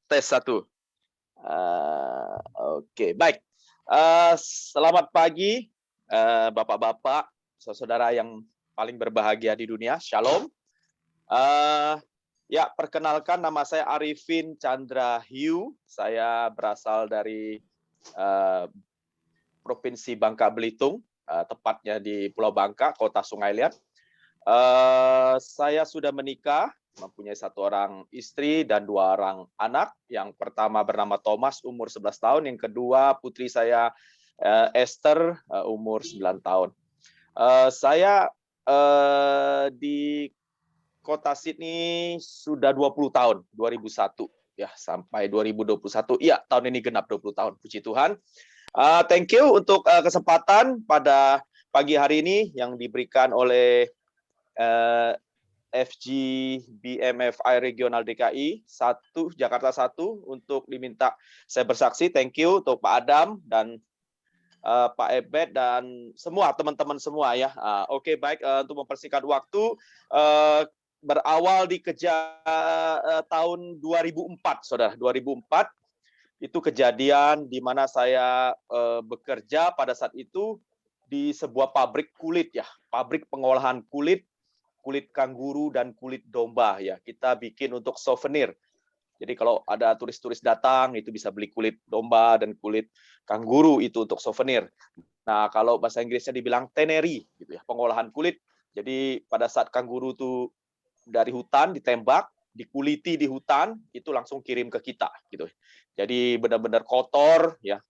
Tes satu. Oke, baik. Selamat pagi, bapak-bapak, saudara yang paling berbahagia di dunia. Shalom. Ya, perkenalkan nama saya Arifin Chandra Hiu. Saya berasal dari Provinsi Bangka Belitung, tepatnya di Pulau Bangka, Kota Sungai Liat. Saya sudah menikah, mempunyai 1 orang istri dan 2 orang anak. Yang pertama bernama Thomas, umur 11 tahun. Yang kedua, putri saya Esther, umur 9 tahun. Saya di Kota Sydney sudah 20 tahun, 2001 ya sampai 2021. Iya, tahun ini genap 20 tahun. Puji Tuhan. Thank you untuk kesempatan pada pagi hari ini yang diberikan oleh FG BMFI Regional DKI 1 Jakarta 1 untuk diminta saya bersaksi. Thank you untuk Pak Adam dan Pak Ebet dan semua teman-teman semua ya. Oke, baik, untuk mempersingkat waktu, berawal di tahun 2004, saudara. 2004 itu kejadian di mana saya bekerja pada saat itu di sebuah pabrik kulit ya, pabrik pengolahan kulit kangguru dan kulit domba ya. Kita bikin untuk souvenir. Jadi kalau ada turis-turis datang itu bisa beli kulit domba dan kulit kangguru itu untuk souvenir. Nah, kalau bahasa Inggrisnya dibilang tannery gitu ya, pengolahan kulit. Jadi pada saat kangguru itu dari hutan ditembak, dikuliti di hutan, itu langsung kirim ke kita gitu. Jadi benar-benar kotor ya.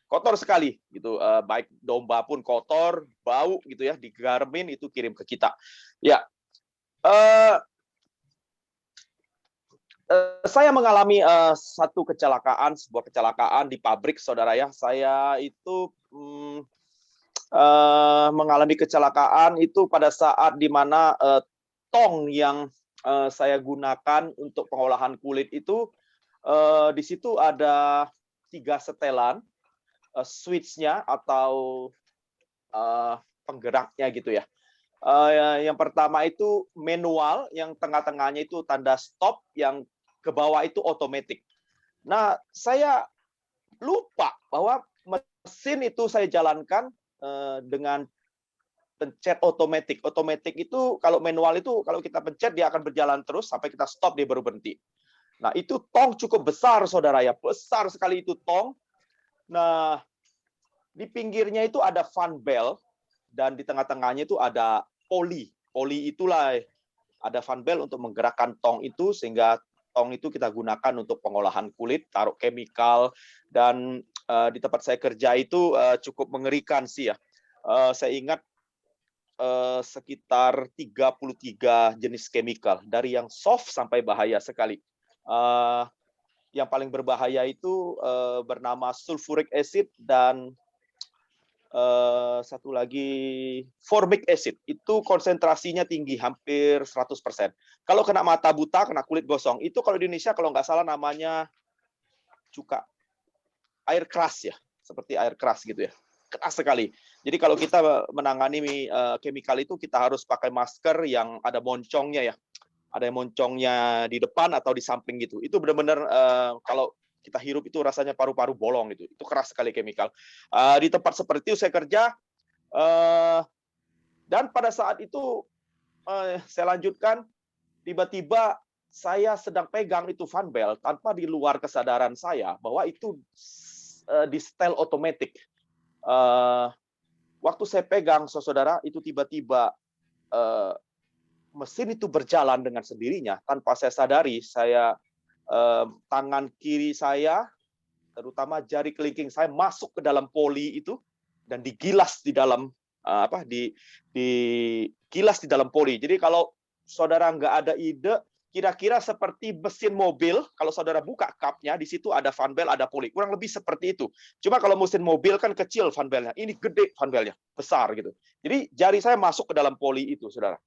Kotor sekali gitu, baik domba pun kotor, bau gitu ya, digarmin itu kirim ke kita. Ya, saya mengalami sebuah kecelakaan di pabrik, saudara ya. Saya itu mengalami kecelakaan itu pada saat di mana tong yang saya gunakan untuk pengolahan kulit itu di situ ada 3 setelan switch-nya atau penggeraknya gitu ya. Yang pertama itu manual, yang tengah-tengahnya itu tanda stop, yang ke bawah itu otomatis. Nah, saya lupa bahwa mesin itu saya jalankan dengan pencet otomatis. Otomatis itu kalau manual itu kalau kita pencet dia akan berjalan terus sampai kita stop dia baru berhenti. Nah, itu tong cukup besar, saudara ya. Besar sekali itu tong. Nah, di pinggirnya itu ada fan bell dan di tengah-tengahnya itu ada poli. Poli itulah ada fan bell untuk menggerakkan tong itu sehingga tong itu kita gunakan untuk pengolahan kulit, taruh chemical dan di tempat saya kerja itu cukup mengerikan sih ya. Saya ingat sekitar 33 jenis chemical dari yang soft sampai bahaya sekali. Yang paling berbahaya itu bernama sulfuric acid dan satu lagi formic acid. Itu konsentrasinya tinggi, hampir 100%. Kalau kena mata buta, kena kulit gosong, itu kalau di Indonesia kalau nggak salah namanya cuka. Air keras ya, seperti air keras gitu ya. Keras sekali. Jadi kalau kita menangani chemical itu kita harus pakai masker yang ada moncongnya ya. Ada yang moncongnya di depan atau di samping gitu. Itu benar-benar kalau kita hirup itu rasanya paru-paru bolong gitu. Itu keras sekali chemical. Di tempat seperti itu saya kerja dan pada saat itu saya lanjutkan, tiba-tiba saya sedang pegang itu fan belt tanpa di luar kesadaran saya bahwa itu di setel otomatis. Waktu saya pegang, saudara, itu tiba-tiba mesin itu berjalan dengan sendirinya tanpa saya sadari. Tangan kiri saya, terutama jari kelingking saya masuk ke dalam poli itu dan digilas di dalam digilas di dalam poli. Jadi kalau saudara nggak ada ide, kira-kira seperti mesin mobil, kalau saudara buka kapnya, di situ ada fan belt, ada poli. Kurang lebih seperti itu. Cuma kalau mesin mobil kan kecil fan beltnya, ini gede fan beltnya, besar gitu. Jadi jari saya masuk ke dalam poli itu, saudara.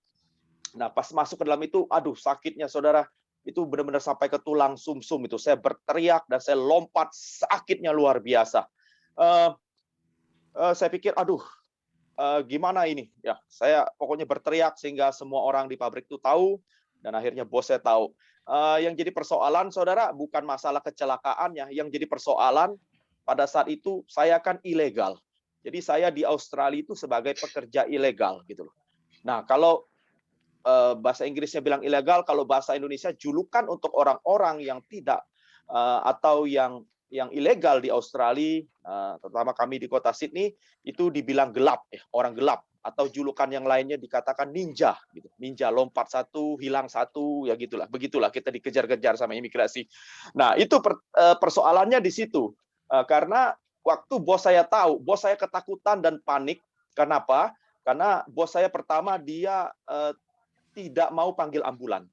Nah, pas masuk ke dalam itu, aduh sakitnya, saudara. Itu benar-benar sampai ke tulang sumsum itu. Saya berteriak dan saya lompat, sakitnya luar biasa. Saya pikir, aduh, gimana ini? Ya, saya pokoknya berteriak sehingga semua orang di pabrik itu tahu dan akhirnya bos saya tahu. Yang jadi persoalan, saudara, bukan masalah kecelakaannya. Yang jadi persoalan pada saat itu saya kan ilegal. Jadi saya di Australia itu sebagai pekerja ilegal gitu loh. Nah, kalau bahasa Inggrisnya bilang ilegal, kalau bahasa Indonesia julukan untuk orang-orang yang tidak atau yang ilegal di Australia, terutama kami di kota Sydney, itu dibilang gelap, ya, orang gelap, atau julukan yang lainnya dikatakan ninja, gitu. Ninja, lompat satu, hilang satu, ya gitulah. Begitulah kita dikejar-kejar sama imigrasi. Nah, itu persoalannya di situ. Karena waktu bos saya tahu, bos saya ketakutan dan panik. Kenapa? Karena bos saya pertama dia tidak mau panggil ambulan.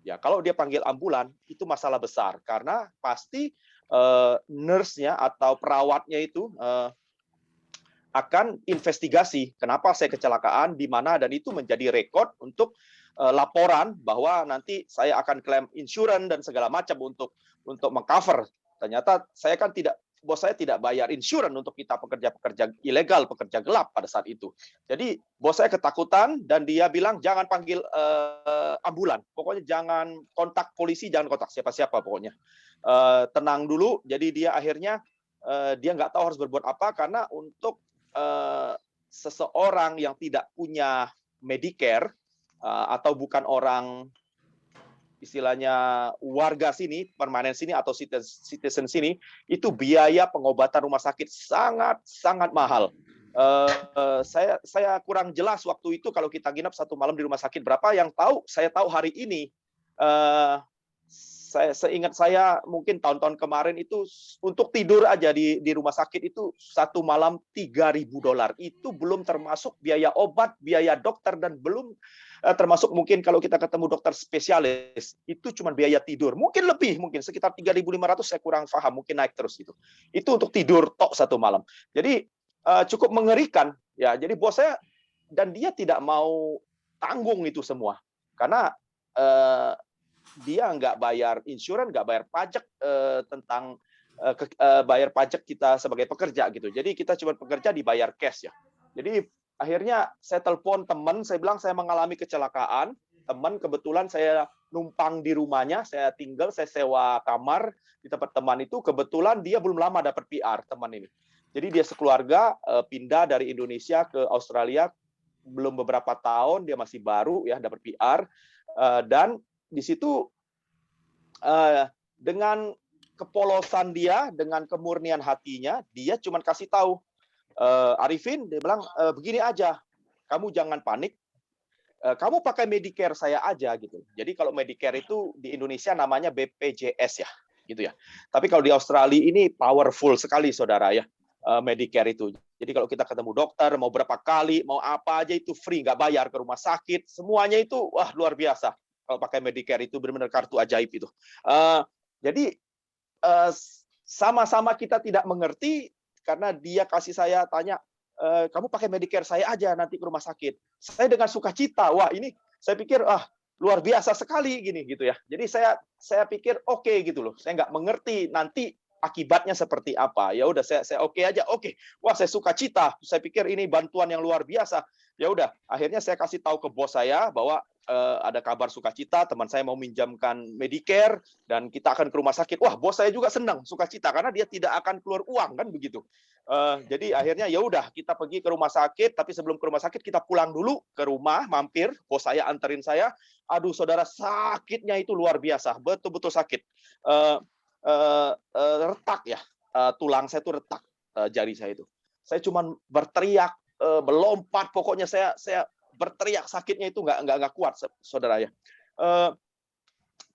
Ya, kalau dia panggil ambulan itu masalah besar karena pasti nurse-nya atau perawatnya itu akan investigasi kenapa saya kecelakaan di mana dan itu menjadi rekod untuk laporan bahwa nanti saya akan klaim insurans dan segala macam untuk mengcover. Ternyata saya kan bos saya tidak bayar insurans untuk kita pekerja-pekerja ilegal, pekerja gelap pada saat itu. Jadi bos saya ketakutan dan dia bilang jangan panggil ambulan, pokoknya jangan kontak polisi, jangan kontak siapa-siapa pokoknya. Tenang dulu. Jadi dia akhirnya dia nggak tahu harus berbuat apa karena untuk seseorang yang tidak punya Medicare atau bukan orang istilahnya warga sini, permanen sini atau citizen sini, itu biaya pengobatan rumah sakit sangat mahal. Saya kurang jelas waktu itu kalau kita nginep satu malam di rumah sakit berapa. Yang tahu, saya tahu hari ini. Seingat saya mungkin tahun-tahun kemarin itu untuk tidur aja di rumah sakit itu satu malam $3.000. Itu belum termasuk biaya obat, biaya dokter, dan belum termasuk mungkin kalau kita ketemu dokter spesialis itu cuma biaya tidur. Mungkin lebih, mungkin sekitar 3.500, saya kurang paham, mungkin naik terus itu. Itu untuk tidur tok satu malam. Jadi cukup mengerikan ya. Jadi bos saya dan dia tidak mau tanggung itu semua karena dia nggak bayar insurans, nggak bayar pajak tentang bayar pajak kita sebagai pekerja gitu. Jadi kita cuma pekerja dibayar cash ya. Jadi akhirnya saya telepon teman, saya bilang saya mengalami kecelakaan. Teman kebetulan saya numpang di rumahnya, saya tinggal, saya sewa kamar di tempat teman itu. Kebetulan dia belum lama dapat PR teman ini. Jadi dia sekeluarga pindah dari Indonesia ke Australia belum beberapa tahun, dia masih baru ya dapat PR dan di situ dengan kepolosan dia, dengan kemurnian hatinya, dia cuma kasih tahu, Arifin, dia bilang begini aja, kamu jangan panik, kamu pakai Medicare saya aja gitu. Jadi kalau Medicare itu di Indonesia namanya BPJS ya, gitu ya. Tapi kalau di Australia ini powerful sekali, saudara ya, Medicare itu. Jadi kalau kita ketemu dokter, mau berapa kali, mau apa aja itu free, nggak bayar ke rumah sakit, semuanya itu wah luar biasa. Kalau pakai Medicare itu benar-benar kartu ajaib itu. Jadi sama-sama kita tidak mengerti karena dia kasih saya tanya, kamu pakai Medicare saya aja nanti ke rumah sakit. Saya dengan sukacita. Wah ini saya pikir luar biasa sekali gini gitu ya. Jadi saya pikir oke gitu loh. Saya nggak mengerti nanti akibatnya seperti apa. Ya udah saya oke aja. Oke. Wah saya sukacita. Saya pikir ini bantuan yang luar biasa. Ya udah. Akhirnya saya kasih tahu ke bos saya bahwa ada kabar sukacita, teman saya mau minjamkan Medicare dan kita akan ke rumah sakit. Wah, bos saya juga senang, sukacita karena dia tidak akan keluar uang kan begitu. Jadi akhirnya ya udah kita pergi ke rumah sakit, tapi sebelum ke rumah sakit kita pulang dulu ke rumah, mampir, bos saya anterin saya. Aduh, saudara, sakitnya itu luar biasa, betul-betul sakit. Retak ya, tulang saya itu retak, jari saya itu. Saya cuma berteriak, melompat, pokoknya saya berteriak, sakitnya itu nggak kuat, saudara ya.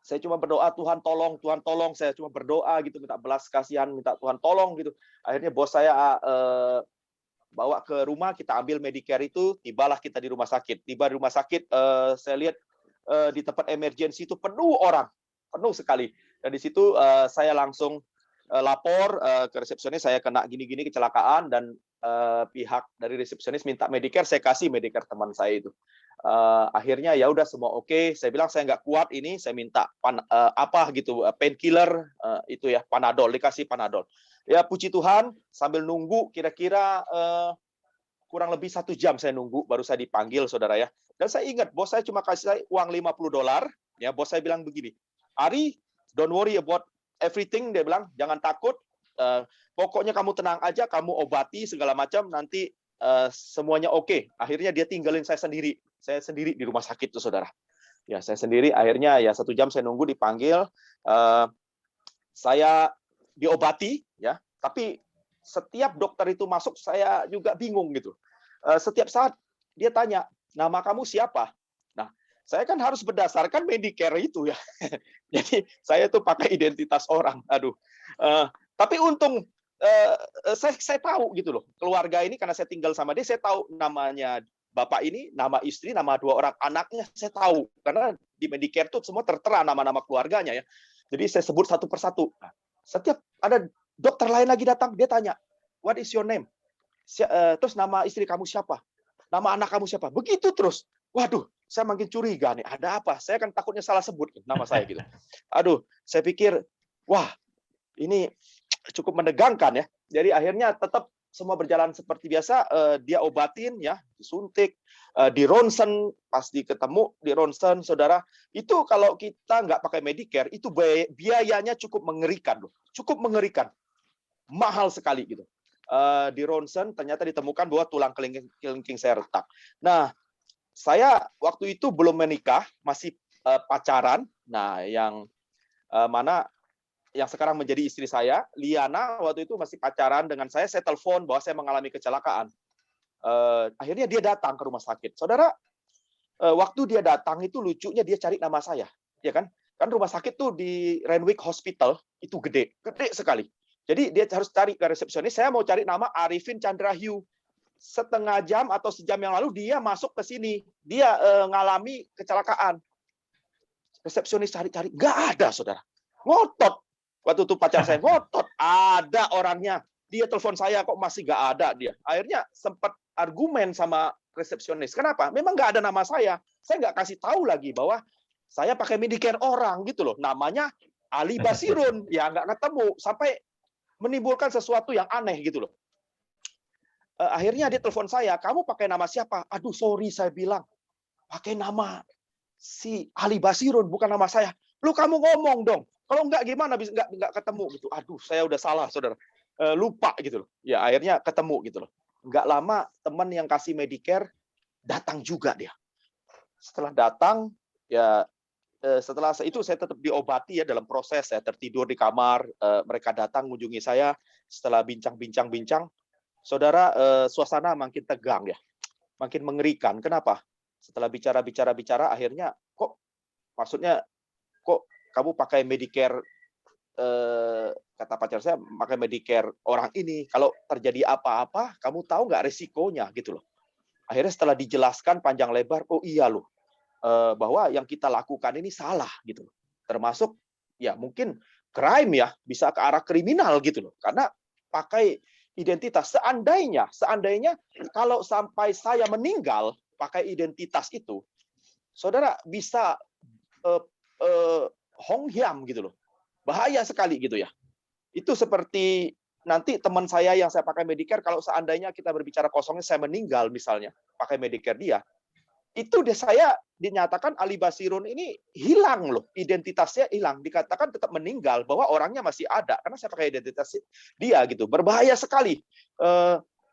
Saya cuma berdoa, Tuhan tolong, saya cuma berdoa gitu, minta belas kasihan, minta Tuhan tolong gitu. Akhirnya bos saya bawa ke rumah, kita ambil Medicare itu, tibalah kita di rumah sakit. Tiba di rumah sakit, saya lihat di tempat emergency itu penuh orang, penuh sekali. Dan di situ saya langsung lapor ke resepsionis, saya kena gini-gini kecelakaan, dan pihak dari resepsionis minta Medicare, saya kasih Medicare teman saya itu. Akhirnya ya udah semua oke. Saya bilang saya nggak kuat ini, saya minta apa gitu, painkiller itu ya, Panadol, dikasih Panadol. Ya puji Tuhan, sambil nunggu kira-kira kurang lebih 1 jam saya nunggu, baru saya dipanggil, saudara ya. Dan saya ingat bos saya cuma kasih saya uang $50. Ya, bos saya bilang begini, Ari, don't worry about everything, dia bilang, jangan takut, pokoknya kamu tenang aja, kamu obati segala macam, nanti semuanya oke. Akhirnya dia tinggalin saya sendiri di rumah sakit tuh, saudara. Ya, saya sendiri, akhirnya ya 1 jam saya nunggu dipanggil, saya diobati, ya. Tapi setiap dokter itu masuk, saya juga bingung gitu. Setiap saat dia tanya, nama kamu siapa? Nah, saya kan harus berdasarkan Medicare itu ya. Jadi saya tuh pakai identitas orang. Aduh. Tapi untung saya tahu gitu loh. Keluarga ini karena saya tinggal sama dia, saya tahu namanya bapak ini, nama istri, nama 2 orang anaknya saya tahu. Karena di Medicare tuh semua tertera nama-nama keluarganya ya. Jadi saya sebut satu persatu. Nah, setiap ada dokter lain lagi datang, dia tanya, "What is your name?" Terus nama istri kamu siapa? Nama anak kamu siapa? Begitu terus. Waduh, saya makin curiga nih. Ada apa? Saya kan takutnya salah sebut nama saya gitu. Aduh, saya pikir, wah, ini cukup menegangkan ya. Jadi akhirnya tetap semua berjalan seperti biasa. Dia obatin ya, disuntik, di ronsen, pas ketemu di ronsen, saudara. Itu kalau kita nggak pakai Medicare, itu biayanya cukup mengerikan loh. Cukup mengerikan. Mahal sekali gitu. Di ronsen ternyata ditemukan bahwa tulang kelingking saya retak. Nah, saya waktu itu belum menikah, masih pacaran. Nah, yang mana yang sekarang menjadi istri saya, Liana, waktu itu masih pacaran dengan saya telepon bahwa saya mengalami kecelakaan. Akhirnya dia datang ke rumah sakit. Saudara, waktu dia datang itu lucunya dia cari nama saya, ya kan? Kan rumah sakit tuh di Renwick Hospital itu gede sekali. Jadi dia harus cari ke resepsionis, saya mau cari nama Arifin Chandrahyu. Setengah jam atau sejam yang lalu dia masuk ke sini. Dia ngalami kecelakaan. Resepsionis cari-cari, nggak ada, saudara. Ngotot. Waktu itu pacar saya ngotot, ada orangnya. Dia telepon saya, kok masih nggak ada dia. Akhirnya sempat argumen sama resepsionis. Kenapa? Memang nggak ada nama saya. Saya nggak kasih tahu lagi bahwa saya pakai Medicare orang gitu loh. Namanya Ali Basirun. Ya nggak ketemu. Sampai menimbulkan sesuatu yang aneh gitu loh. Akhirnya dia telepon saya, kamu pakai nama siapa? Aduh, sorry, saya bilang. Pakai nama si Ali Basirun, bukan nama saya. Lu kamu ngomong dong. Kalau enggak gimana bisa enggak ketemu gitu. Aduh, saya udah salah, saudara. Lupa gitu loh. Ya, akhirnya ketemu gitu loh. Enggak lama teman yang kasih Medicare datang juga dia. Setelah datang, ya setelah itu saya tetap diobati ya dalam proses. Saya tertidur di kamar, mereka datang mengunjungi saya. Setelah bincang-bincang, saudara, suasana makin tegang ya, makin mengerikan. Kenapa? Setelah bicara, akhirnya maksudnya kok kamu pakai Medicare, kata pacar saya, pakai Medicare orang ini. Kalau terjadi apa-apa, kamu tahu nggak resikonya gitu loh. Akhirnya setelah dijelaskan panjang lebar, oh iya loh, bahwa yang kita lakukan ini salah gitu loh. Termasuk ya mungkin crime ya, bisa ke arah kriminal gitu loh. Karena pakai identitas. Seandainya kalau sampai saya meninggal pakai identitas itu, saudara bisa honghiam gitu loh. Bahaya sekali gitu ya. Itu seperti nanti teman saya yang saya pakai Medicare, kalau seandainya kita berbicara kosongnya saya meninggal misalnya, pakai Medicare dia, itu saya dinyatakan Ali Basirun ini hilang loh, identitasnya hilang, dikatakan tetap meninggal, bahwa orangnya masih ada karena saya pakai identitas dia gitu. Berbahaya sekali.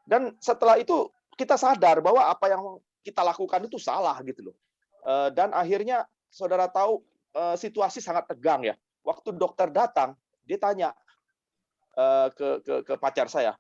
Dan setelah itu kita sadar bahwa apa yang kita lakukan itu salah gitu loh. Dan akhirnya saudara tahu situasi sangat tegang ya. Waktu dokter datang, dia tanya ke pacar saya,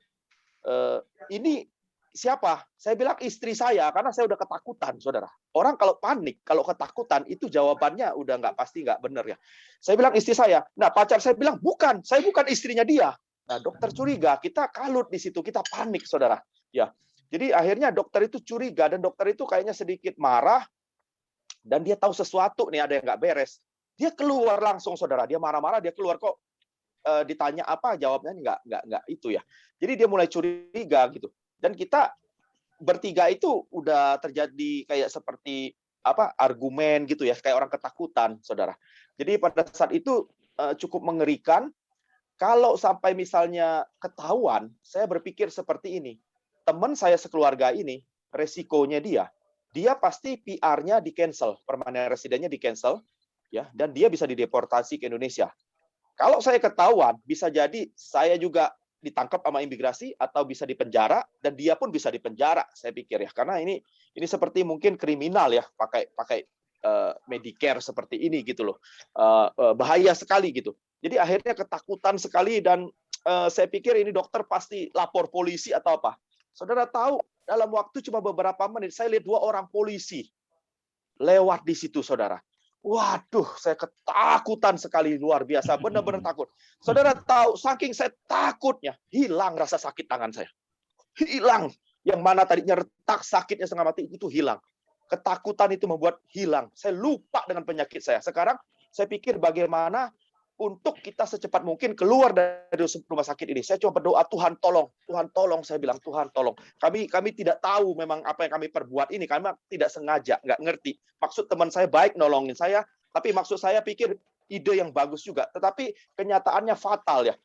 ini siapa? Saya bilang istri saya, karena saya udah ketakutan, saudara. Orang kalau panik, kalau ketakutan, itu jawabannya udah nggak pasti nggak benar ya. Saya bilang istri saya. Nah, pacar saya bilang, bukan, saya bukan istrinya dia. Nah, dokter curiga, kita kalut di situ, kita panik, saudara. Ya, jadi akhirnya dokter itu curiga, dan dokter itu kayaknya sedikit marah, dan dia tahu sesuatu nih ada yang nggak beres. Dia keluar langsung, saudara. Dia marah-marah, dia keluar kok. Ditanya apa, jawabnya nggak itu ya. Jadi dia mulai curiga gitu. Dan kita bertiga itu udah terjadi kayak seperti argumen gitu ya, kayak orang ketakutan, saudara. Jadi pada saat itu cukup mengerikan. Kalau sampai misalnya ketahuan, saya berpikir seperti ini. Teman saya sekeluarga ini, resikonya dia pasti PR-nya di cancel, permanent residence-nya di cancel. ya, dan dia bisa dideportasi ke Indonesia. Kalau saya ketahuan, bisa jadi saya juga ditangkap sama imigrasi atau bisa dipenjara dan dia pun bisa dipenjara, saya pikir ya. Karena ini seperti mungkin kriminal ya, pakai Medicare seperti ini gitu loh. Bahaya sekali gitu. Jadi akhirnya ketakutan sekali dan saya pikir ini dokter pasti lapor polisi atau apa. Saudara tahu, dalam waktu cuma beberapa menit saya lihat 2 orang polisi lewat di situ, saudara. Waduh, saya ketakutan sekali, luar biasa, benar-benar takut. Saudara tahu, saking saya takutnya, hilang rasa sakit tangan saya. Hilang. Yang mana tadinya retak, sakitnya setengah mati, itu hilang. Ketakutan itu membuat hilang. Saya lupa dengan penyakit saya. Sekarang saya pikir bagaimana untuk kita secepat mungkin keluar dari rumah sakit ini. Saya cuma berdoa, Tuhan tolong, saya bilang, Tuhan tolong. Kami tidak tahu memang apa yang kami perbuat ini, kami tidak sengaja, nggak ngerti. Maksud teman saya baik nolongin saya, tapi maksud saya pikir ide yang bagus juga, tetapi kenyataannya fatal ya.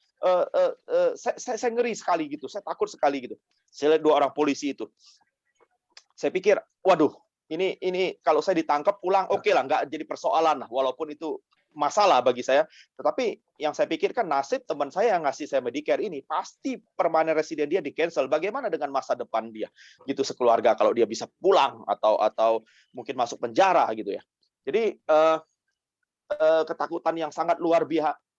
Saya ngeri sekali gitu, saya takut sekali gitu. Saya lihat 2 orang polisi itu. Saya pikir, waduh, ini kalau saya ditangkap pulang, oke lah, nggak jadi persoalan lah, walaupun itu masalah bagi saya. Tetapi yang saya pikirkan nasib teman saya yang ngasih saya Medicare ini pasti permanen residen dia di-cancel. Bagaimana dengan masa depan dia? Gitu sekeluarga kalau dia bisa pulang atau mungkin masuk penjara gitu ya. Jadi ketakutan yang sangat luar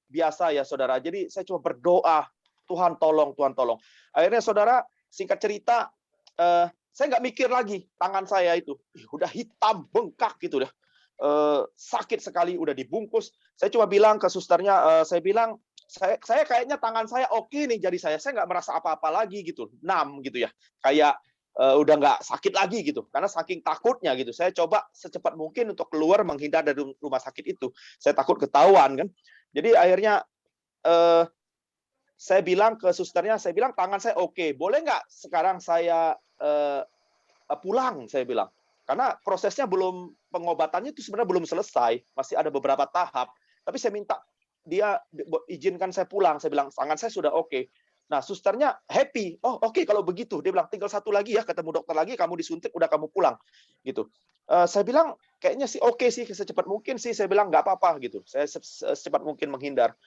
biasa ya saudara. Jadi saya cuma berdoa, Tuhan tolong, Tuhan tolong. Akhirnya saudara, singkat cerita, saya nggak mikir lagi tangan saya itu udah hitam bengkak gitu deh. Sakit sekali, udah dibungkus. Saya cuma bilang ke susternya, saya bilang, saya kayaknya tangan saya oke nih, jadi saya nggak merasa apa-apa lagi gitu, numb gitu ya, kayak udah nggak sakit lagi gitu, karena saking takutnya gitu. Saya coba secepat mungkin untuk keluar menghindar dari rumah sakit itu. Saya takut ketahuan kan. Jadi akhirnya saya bilang ke susternya, saya bilang tangan saya oke, boleh nggak sekarang saya pulang, saya bilang. Karena prosesnya belum, pengobatannya itu sebenarnya belum selesai, masih ada beberapa tahap. Tapi saya minta dia izinkan saya pulang. Saya bilang tangan saya sudah oke. Nah, susternya happy. Oh, oke kalau begitu. Dia bilang tinggal 1 lagi ya, ketemu dokter lagi, kamu disuntik, udah kamu pulang. Gitu. Saya bilang kayaknya sih oke sih, secepat mungkin sih. Saya bilang nggak apa-apa gitu. Saya secepat mungkin menghindar.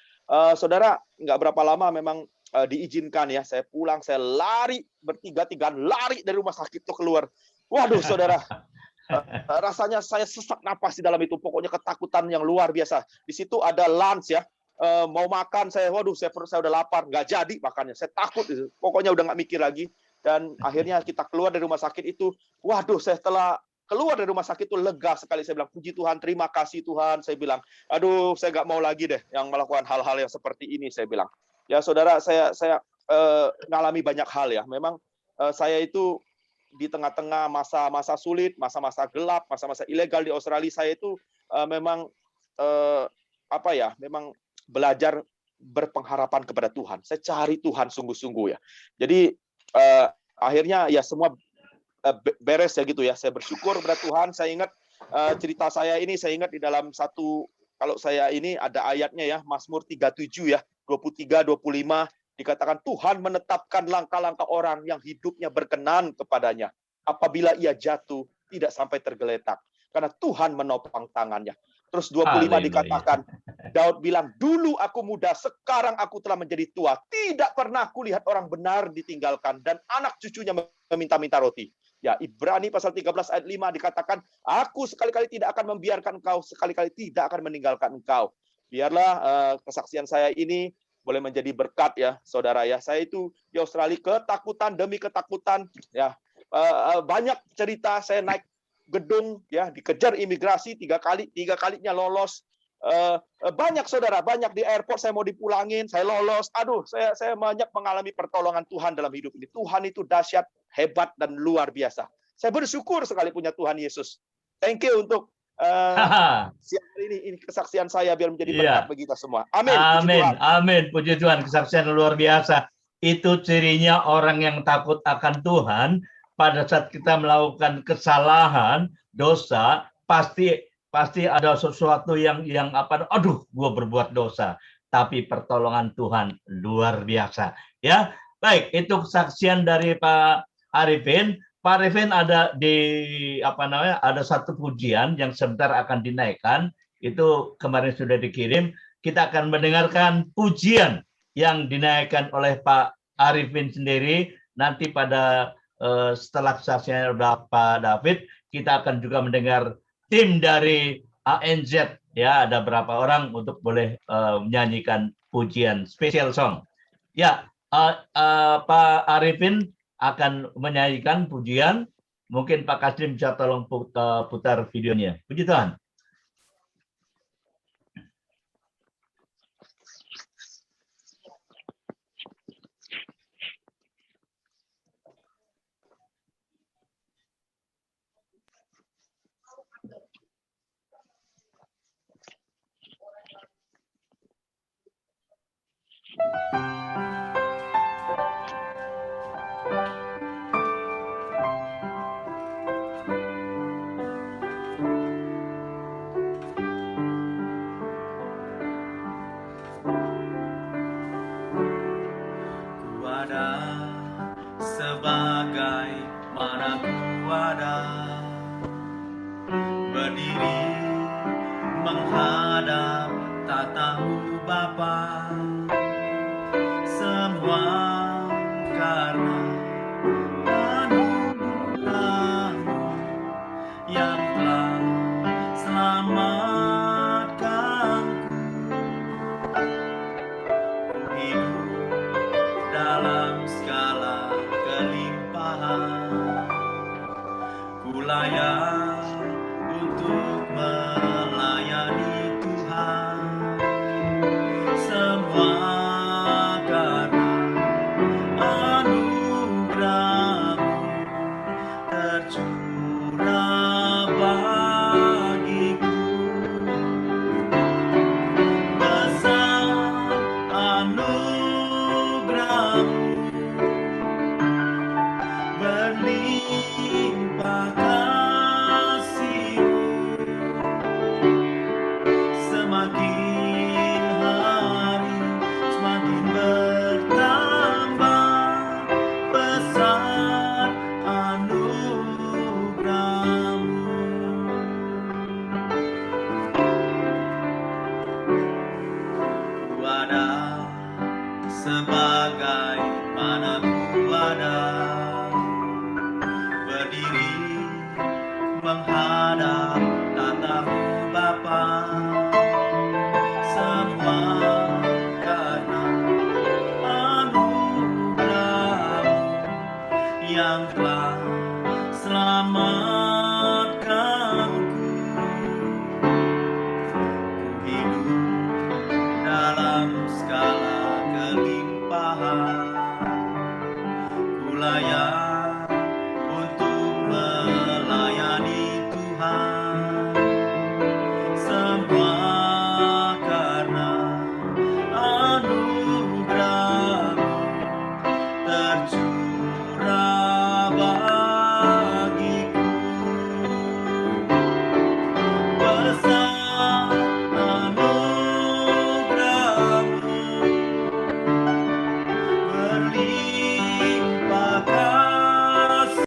Saudara, nggak berapa lama memang diizinkan ya. Saya pulang, saya lari bertiga-tigaan, lari dari rumah sakit itu keluar. Waduh, saudara, rasanya saya sesak napas di dalam itu. Pokoknya ketakutan yang luar biasa. Di situ ada lunch ya. Mau makan, waduh, perut saya udah lapar. Nggak jadi makannya. Saya takut. Pokoknya udah nggak mikir lagi. Dan akhirnya kita keluar dari rumah sakit itu. Waduh, saya setelah keluar dari rumah sakit itu lega sekali. Saya bilang, puji Tuhan, terima kasih Tuhan. Saya bilang, aduh, saya nggak mau lagi deh yang melakukan hal-hal yang seperti ini. Saya bilang, ya saudara, saya ngalami banyak hal ya. Memang saya itu di tengah-tengah masa-masa sulit, masa-masa gelap, masa-masa ilegal di Australia, saya itu memang memang belajar berpengharapan kepada Tuhan. Saya cari Tuhan sungguh-sungguh ya. Jadi akhirnya ya semua beres ya gitu ya. Saya bersyukur kepada Tuhan. Saya ingat cerita saya ini, saya ingat di dalam satu, kalau saya ini ada ayatnya ya, Mazmur 37 ya, 23, 25. Dikatakan Tuhan menetapkan langkah-langkah orang yang hidupnya berkenan kepadanya. Apabila ia jatuh, tidak sampai tergeletak. Karena Tuhan menopang tangannya. Terus 25 dikatakan, Daud bilang, dulu aku muda, sekarang aku telah menjadi tua. Tidak pernah kulihat orang benar ditinggalkan, dan anak cucunya meminta-minta roti. Ya, Ibrani pasal 13 ayat 5 dikatakan, aku sekali-kali tidak akan membiarkan engkau, sekali-kali tidak akan meninggalkan engkau. Biarlah kesaksian saya ini boleh menjadi berkat ya, saudara ya. Saya itu di Australia ketakutan demi ketakutan ya. Banyak cerita, saya naik gedung ya, dikejar imigrasi 3 kalinya lolos. Banyak saudara, banyak di airport saya mau dipulangin, saya lolos. Aduh, saya banyak mengalami pertolongan Tuhan dalam hidup ini. Tuhan itu dahsyat, hebat dan luar biasa. Saya bersyukur sekali punya Tuhan Yesus. Thank you untuk siang hari ini kesaksian saya biar menjadi berkat bagi kita semua. Amin. Amin. Amin. Puji Tuhan, kesaksian luar biasa. Itu cirinya orang yang takut akan Tuhan. Pada saat kita melakukan kesalahan, dosa, pasti ada sesuatu yang aduh, gue berbuat dosa. Tapi pertolongan Tuhan luar biasa. Ya, baik. Itu kesaksian dari Pak Arifin. Pak Arifin ada ada satu pujian yang sebentar akan dinaikkan. itu kemarin sudah dikirim. Kita akan mendengarkan pujian yang dinaikkan oleh Pak Arifin sendiri. Nanti pada setelah kesaksiannya Pak David, kita akan juga mendengar tim dari ANZ, ya, ada berapa orang untuk boleh menyanyikan pujian special song. Ya, Pak Arifin akan menyanyikan pujian. Mungkin Pak Kasdim bisa tolong putar videonya. Puji Tuhan. Sebagai mana ku ada berdiri menghadap tatamu Bapa, semua karena anugerah-Mu yang telah selamatkanku. Ku hidup dalam segala kelimpahan, ku layak untuk melayani Tuhan, semua karena anugerah-Mu tercurah bagiku. Besar anugerah-Mu, berlimpah kasih-Mu, semakin hari semakin bertambah. Besar anugerah-Mu. Ku ada sebagai mana ku ada, berdiri menghadap tatamu Bapa, semua karena anugerah-Mu yang telah selamatkanku. Ku hidup dalam segala kelimpahan, ku layak untuk melayani Tuhan, semua karena anugerah-Mu tercurah bagiku. Besar anugerah-Mu, berlimpah kasih.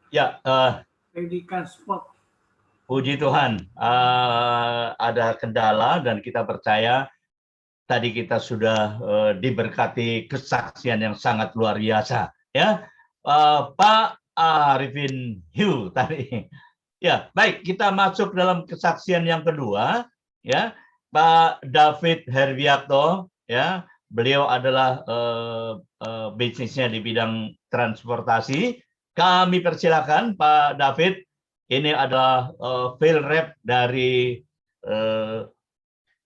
Ya, Pendidikan sport. puji Tuhan, ada kendala dan kita percaya tadi kita sudah diberkati kesaksian yang sangat luar biasa, ya. Pak Arifin Hugh tadi. Ya, baik, kita masuk dalam kesaksian yang kedua, ya. Pak David Herwiarto, ya. Beliau adalah bisnisnya di bidang transportasi. Kami persilakan Pak David. Ini adalah field rep dari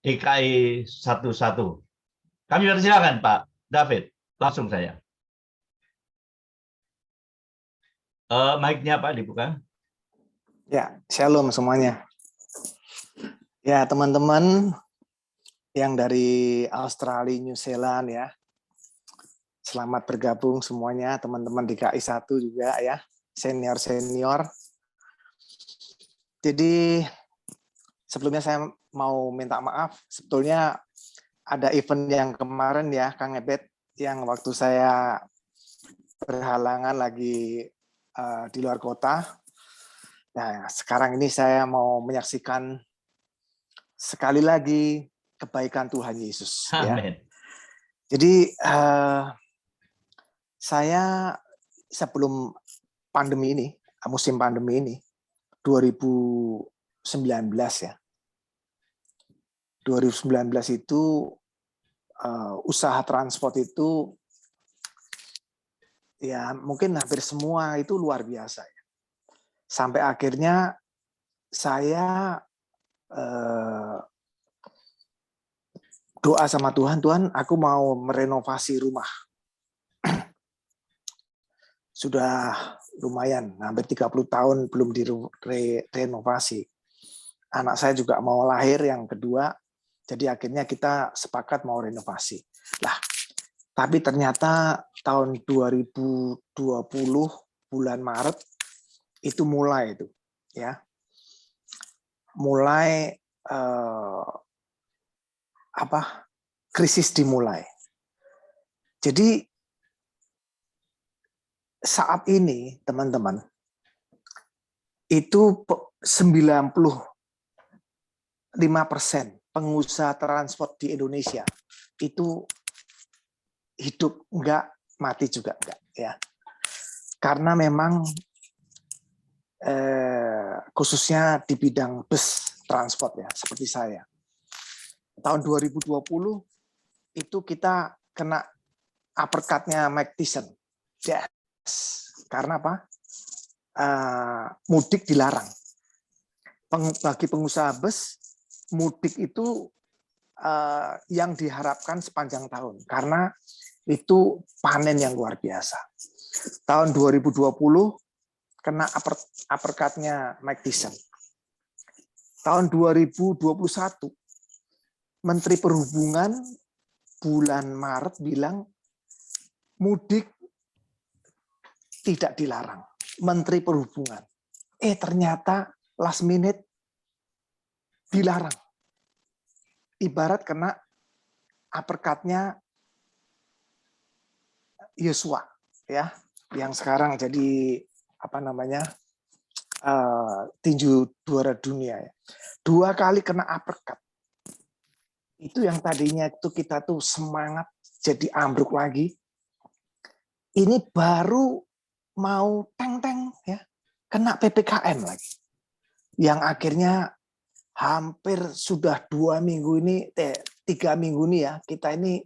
DKI 11. Kami persilakan Pak David, langsung saja. Mic-nya Pak dibuka. Ya, shalom semuanya. Ya, teman-teman yang dari Australia, New Zealand ya. Selamat bergabung semuanya, teman-teman DKI 1 juga ya. senior-senior. Jadi sebelumnya saya mau minta maaf, sebetulnya ada event yang kemarin ya, Kang Ebet, yang waktu saya berhalangan lagi di luar kota. Nah, sekarang ini saya mau menyaksikan sekali lagi kebaikan Tuhan Yesus. Ya. Amin. Jadi saya sebelum pandemi ini, musim pandemi ini, 2019 ya. 2019 itu usaha transport itu ya mungkin hampir semua itu luar biasa ya. Sampai akhirnya saya doa sama Tuhan, Tuhan aku mau merenovasi rumah. Sudah lumayan, hampir 30 tahun belum direnovasi. Anak saya juga mau lahir yang kedua, jadi akhirnya kita sepakat mau renovasi. Lah, tapi ternyata tahun 2020 bulan Maret itu mulai itu, ya, mulai krisis dimulai. Jadi saat ini teman-teman itu 95% pengusaha transport di Indonesia itu hidup enggak, mati juga enggak ya. Karena memang khususnya di bidang bus transport ya, seperti saya. Tahun 2020 itu kita kena uppercut-nya Mike Tyson. Yes. Karena apa? Mudik dilarang. Bagi pengusaha bus, mudik itu yang diharapkan sepanjang tahun. Karena itu panen yang luar biasa. Tahun 2020 kena uppercut-nya Mike Tyson. Tahun 2021 Menteri Perhubungan bulan Maret bilang mudik tidak dilarang. Menteri Perhubungan. Ternyata last minute dilarang. Ibarat kena uppercut-nya Yosua ya, yang sekarang jadi tinju juara dunia ya. 2 kali kena uppercut. Itu yang tadinya itu kita tuh semangat jadi ambruk lagi. Ini baru mau teng-teng ya, kena PPKM lagi. Yang akhirnya hampir sudah 2 minggu ini, 3 minggu ini ya, kita ini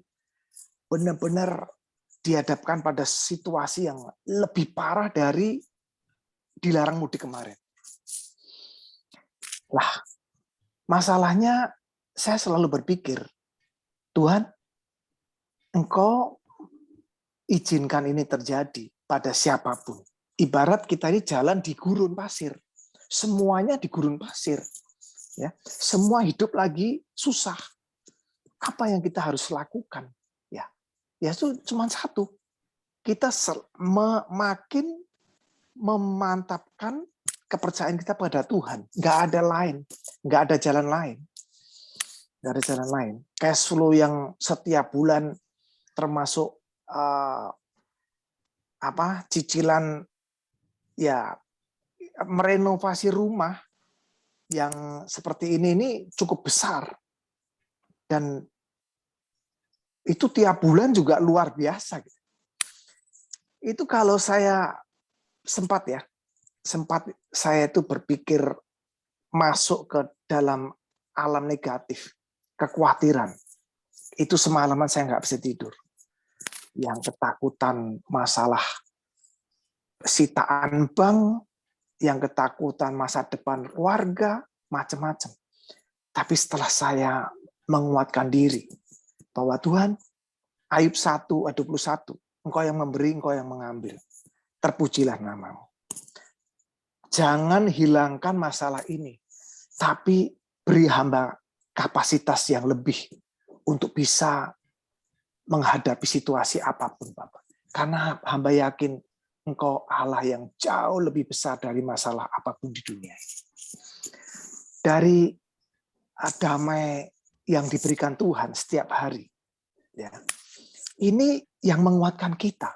benar-benar dihadapkan pada situasi yang lebih parah dari dilarang mudik kemarin. Lah, masalahnya saya selalu berpikir, Tuhan, Engkau izinkan ini terjadi pada siapapun. Ibarat kita ini jalan di gurun pasir. Semuanya di gurun pasir. Ya, semua hidup lagi susah. Apa yang kita harus lakukan? Ya itu cuma satu. Kita makin memantapkan kepercayaan kita pada Tuhan. Nggak ada lain, nggak ada jalan lain. Nggak ada jalan lain. Cash flow yang setiap bulan termasuk cicilan ya merenovasi rumah yang seperti ini cukup besar. Dan itu tiap bulan juga luar biasa. Itu kalau saya sempat saya itu berpikir masuk ke dalam alam negatif, kekhawatiran. Itu semalaman saya nggak bisa tidur. Yang ketakutan masalah sitaan bank, yang ketakutan masa depan keluarga, macam-macam. Tapi setelah saya menguatkan diri bahwa Tuhan, Ayub 1 ayat 21, Engkau yang memberi, Engkau yang mengambil. Terpujilah namamu. Jangan hilangkan masalah ini, tapi beri hamba kapasitas yang lebih untuk bisa menghadapi situasi apapun, Bapak. Karena hamba yakin Engkau Allah yang jauh lebih besar dari masalah apapun di dunia. Dari damai yang diberikan Tuhan setiap hari. Ya. Ini yang menguatkan kita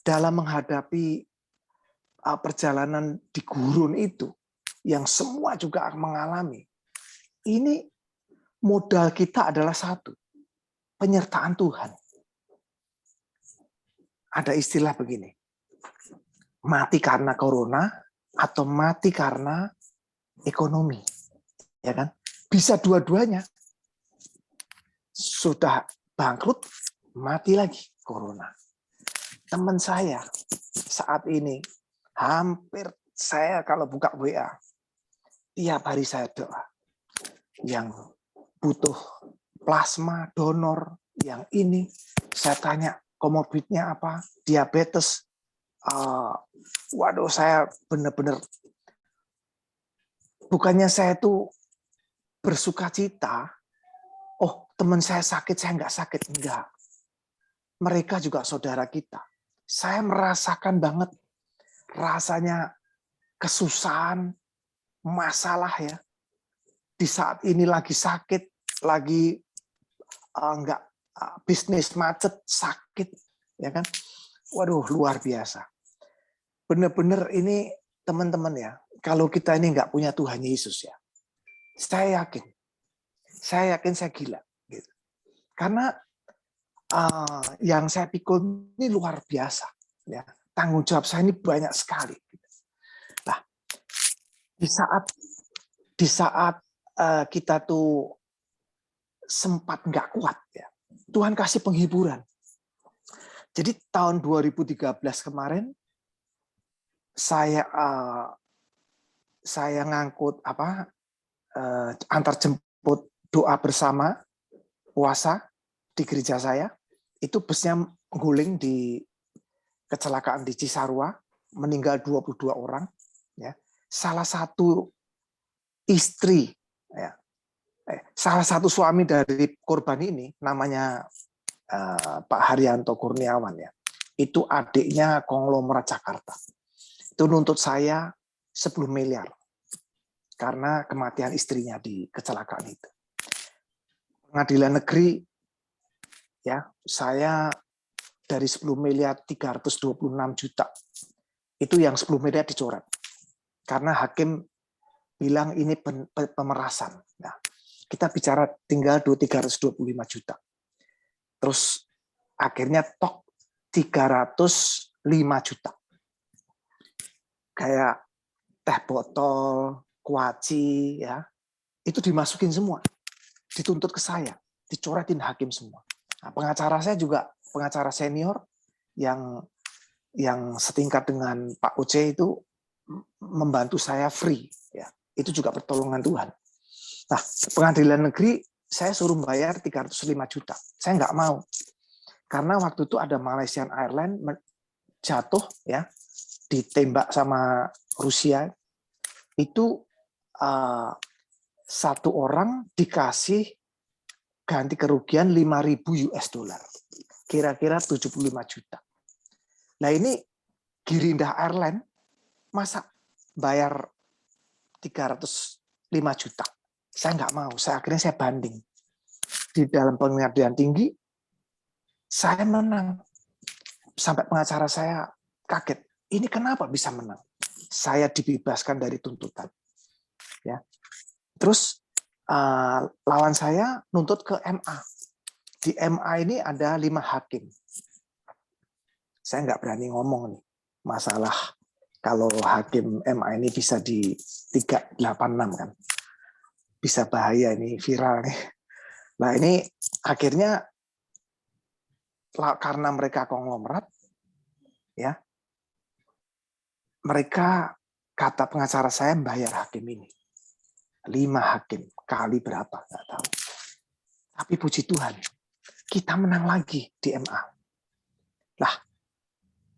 dalam menghadapi perjalanan di gurun itu, yang semua juga mengalami. Ini modal kita adalah satu, penyertaan Tuhan. Ada istilah begini, mati karena corona atau mati karena ekonomi, ya kan? Bisa dua-duanya. Sudah bangkrut, mati lagi corona. Teman saya saat ini hampir saya kalau buka WA, tiap hari saya doa. Yang butuh plasma donor, yang ini saya tanya komorbidnya apa, diabetes. Waduh, saya benar-benar bukannya saya tuh bersuka cita. Oh, teman saya sakit, saya nggak sakit. Enggak. Mereka juga saudara kita. Saya merasakan banget rasanya kesusahan, masalah ya. Di saat ini lagi sakit, lagi enggak bisnis macet, sakit, ya kan? Waduh, luar biasa. Benar-benar ini teman-teman ya, kalau kita ini nggak punya Tuhan Yesus ya, saya yakin saya gila. Gitu. Karena yang saya pikul ini luar biasa. Ya. Tanggung jawab saya ini banyak sekali. Nah, di saat kita tuh sempat nggak kuat, ya, Tuhan kasih penghiburan. Jadi tahun 2013 kemarin saya ngangkut antar jemput doa bersama puasa di gereja saya. Itu busnya guling di kecelakaan di Cisarua, meninggal 22 orang. Ya. Salah satu istri, ya, salah satu suami dari korban ini, namanya Pak Haryanto Kurniawan. Ya. Itu adiknya konglomerat Jakarta. Itu nuntut saya 10 miliar. Karena kematian istrinya di kecelakaan itu. Pengadilan negeri, ya, saya dari 10 miliar 326 juta. Itu yang 10 miliar dicoret. Karena hakim bilang ini pemerasan. Nah, kita bicara tinggal 325 juta. Terus akhirnya tok 305 juta. Kayak teh botol, kuaci, ya, itu dimasukin semua. Dituntut ke saya, dicoretin hakim semua. Nah, pengacara saya juga pengacara senior yang setingkat dengan Pak Oce itu membantu saya free, ya. Itu juga pertolongan Tuhan. Nah, pengadilan negeri saya suruh bayar 305 juta. Saya nggak mau. Karena waktu itu ada Malaysian Airlines jatuh, ya, ditembak sama Rusia. Itu satu orang dikasih ganti kerugian 5.000 US dollar. Kira-kira 75 juta. Nah ini Girindah Airline masa bayar 305 juta. Saya nggak mau. Akhirnya saya banding. Di dalam pengadilan tinggi, saya menang. Sampai pengacara saya kaget. Ini kenapa bisa menang? Saya dibebaskan dari tuntutan. Ya. Terus lawan saya nuntut ke MA. Di MA ini ada 5 hakim. Saya nggak berani ngomong nih masalah kalau hakim MA ini bisa di 386 kan. Bisa bahaya ini, viral nih. Nah ini akhirnya karena mereka konglomerat, ya, mereka kata pengacara saya membayar hakim ini 5 hakim kali berapa nggak tahu. Tapi puji Tuhan, kita menang lagi di MA. Lah,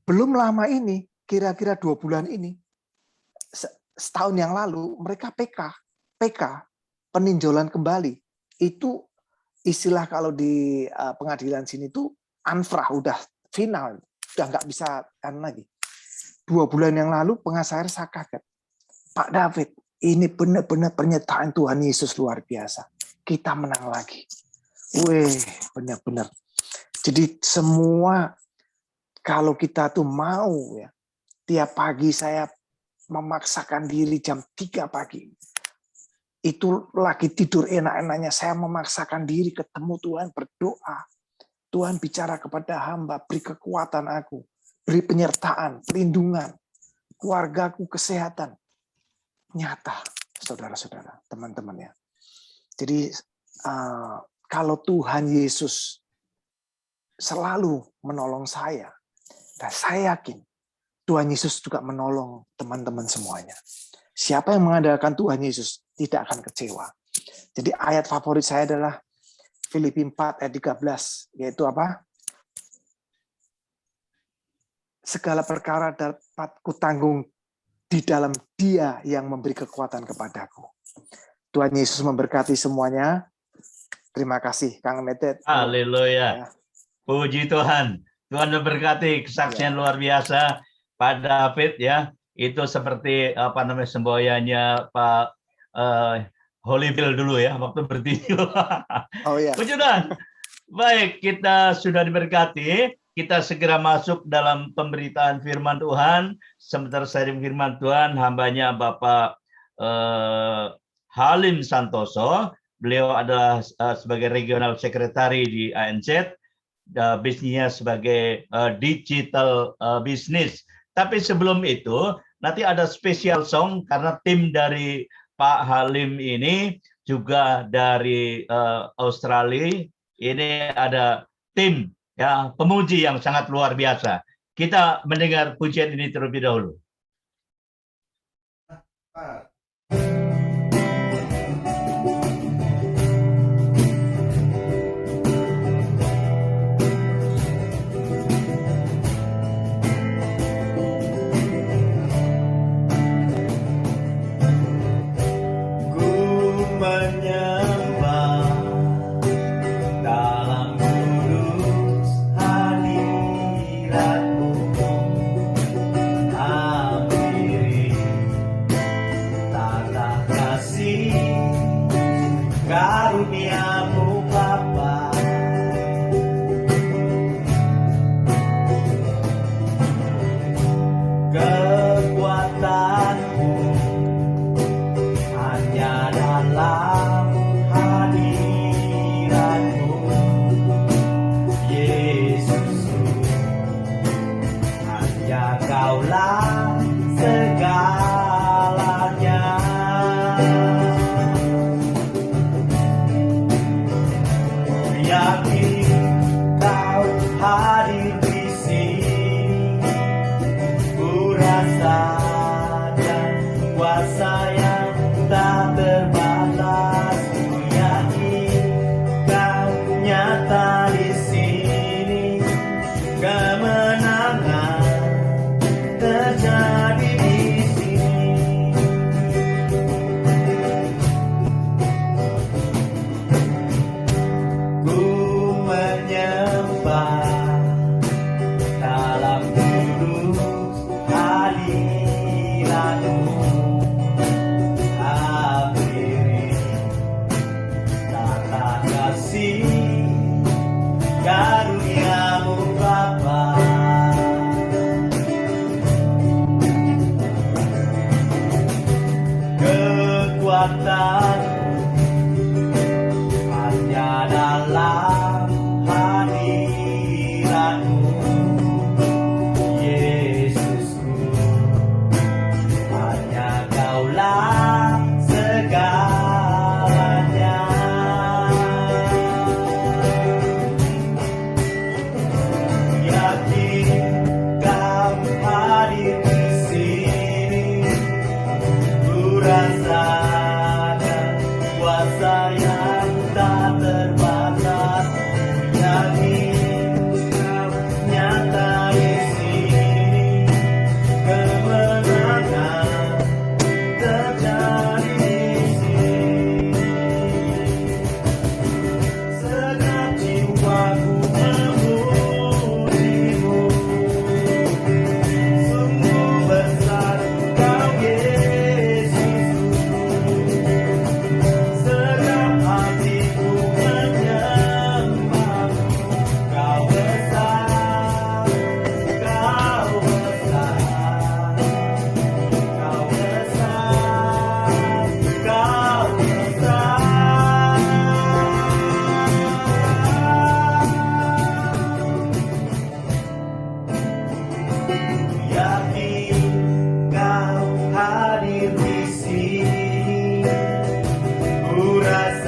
belum lama ini, kira-kira 2 bulan ini, setahun yang lalu mereka PK, peninjauan kembali. Itu istilah kalau di pengadilan sini tuh anfrah, udah final, udah nggak bisa kan lagi. 2 bulan yang lalu pengacara saya kaget. Pak David, ini benar-benar pernyataan Tuhan Yesus luar biasa. Kita menang lagi. Wih, benar-benar. Jadi semua, kalau kita tuh mau ya, tiap pagi saya memaksakan diri jam 3 pagi. Itu lagi tidur enak-enaknya, saya memaksakan diri ketemu Tuhan, berdoa. Tuhan bicara kepada hamba, beri kekuatan aku, beri penyertaan, perlindungan, keluargaku, kesehatan. Nyata, saudara-saudara, teman-teman ya. Jadi kalau Tuhan Yesus selalu menolong saya, dan saya yakin Tuhan Yesus juga menolong teman-teman semuanya. Siapa yang mengandalkan Tuhan Yesus tidak akan kecewa. Jadi ayat favorit saya adalah Filipi 4 ayat 13, yaitu apa? Segala perkara dapat kutanggung di dalam Dia yang memberi kekuatan kepadaku. Tuhan Yesus memberkati semuanya. Terima kasih, Kang Metet. Haleluya. Ya. Puji Tuhan. Tuhan memberkati kesaksian luar biasa Pak David ya. Itu seperti semboyannya Pak Holyfield dulu ya, waktu bertinju. Oh ya. Puji Tuhan. Baik, kita sudah diberkati. Kita segera masuk dalam pemberitaan firman Tuhan. Sebentar sharing firman Tuhan, hambanya Bapak Halim Santoso. Beliau adalah sebagai regional sekretari di ANC. Bisnisnya sebagai digital business. Tapi sebelum itu, nanti ada special song karena tim dari Pak Halim ini juga dari Australia. Ini ada tim ya pemuji yang sangat luar biasa. Kita mendengar pujian ini terlebih dahulu. Menyembah dalam kudus hadirat-Mu, hampiri tata kasih karunia-Mu Bapa. Kekuatan-Mu hanya dalam hadirat-Mu, Yesus. Hanya Kaulah segalanya.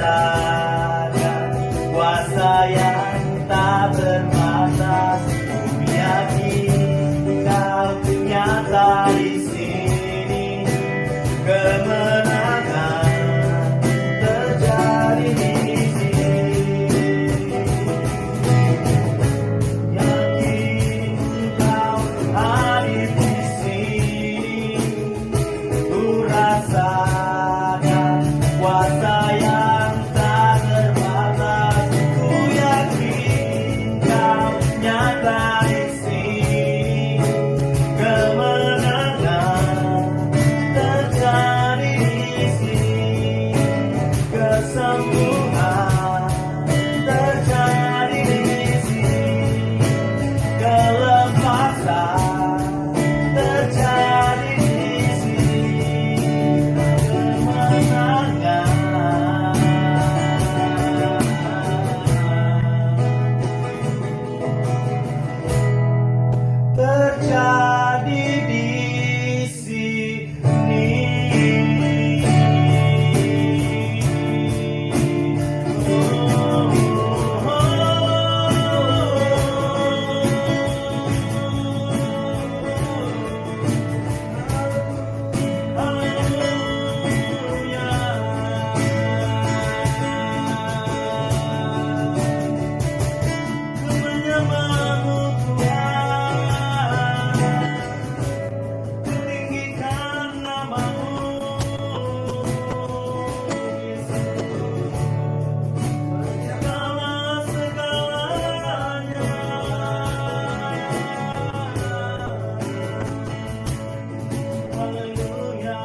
rasakan kuasa yang tak terbatas. Ku yakin kau nyata di sini, kemenangan terjadi di sini. Yakin kau hadir di sini, ku rasakan kuasa yang tak terbatas. Ku yakin kau nyata di sini, kemenangan terjadi di sini, kesembuhan terjadi di sini, kelepasan terjadi di sini, kemenangan terjadi di sini. Menyembahmu Tuhan, meninggikan namamu, Yesus, segala-segalanya. Haleluya.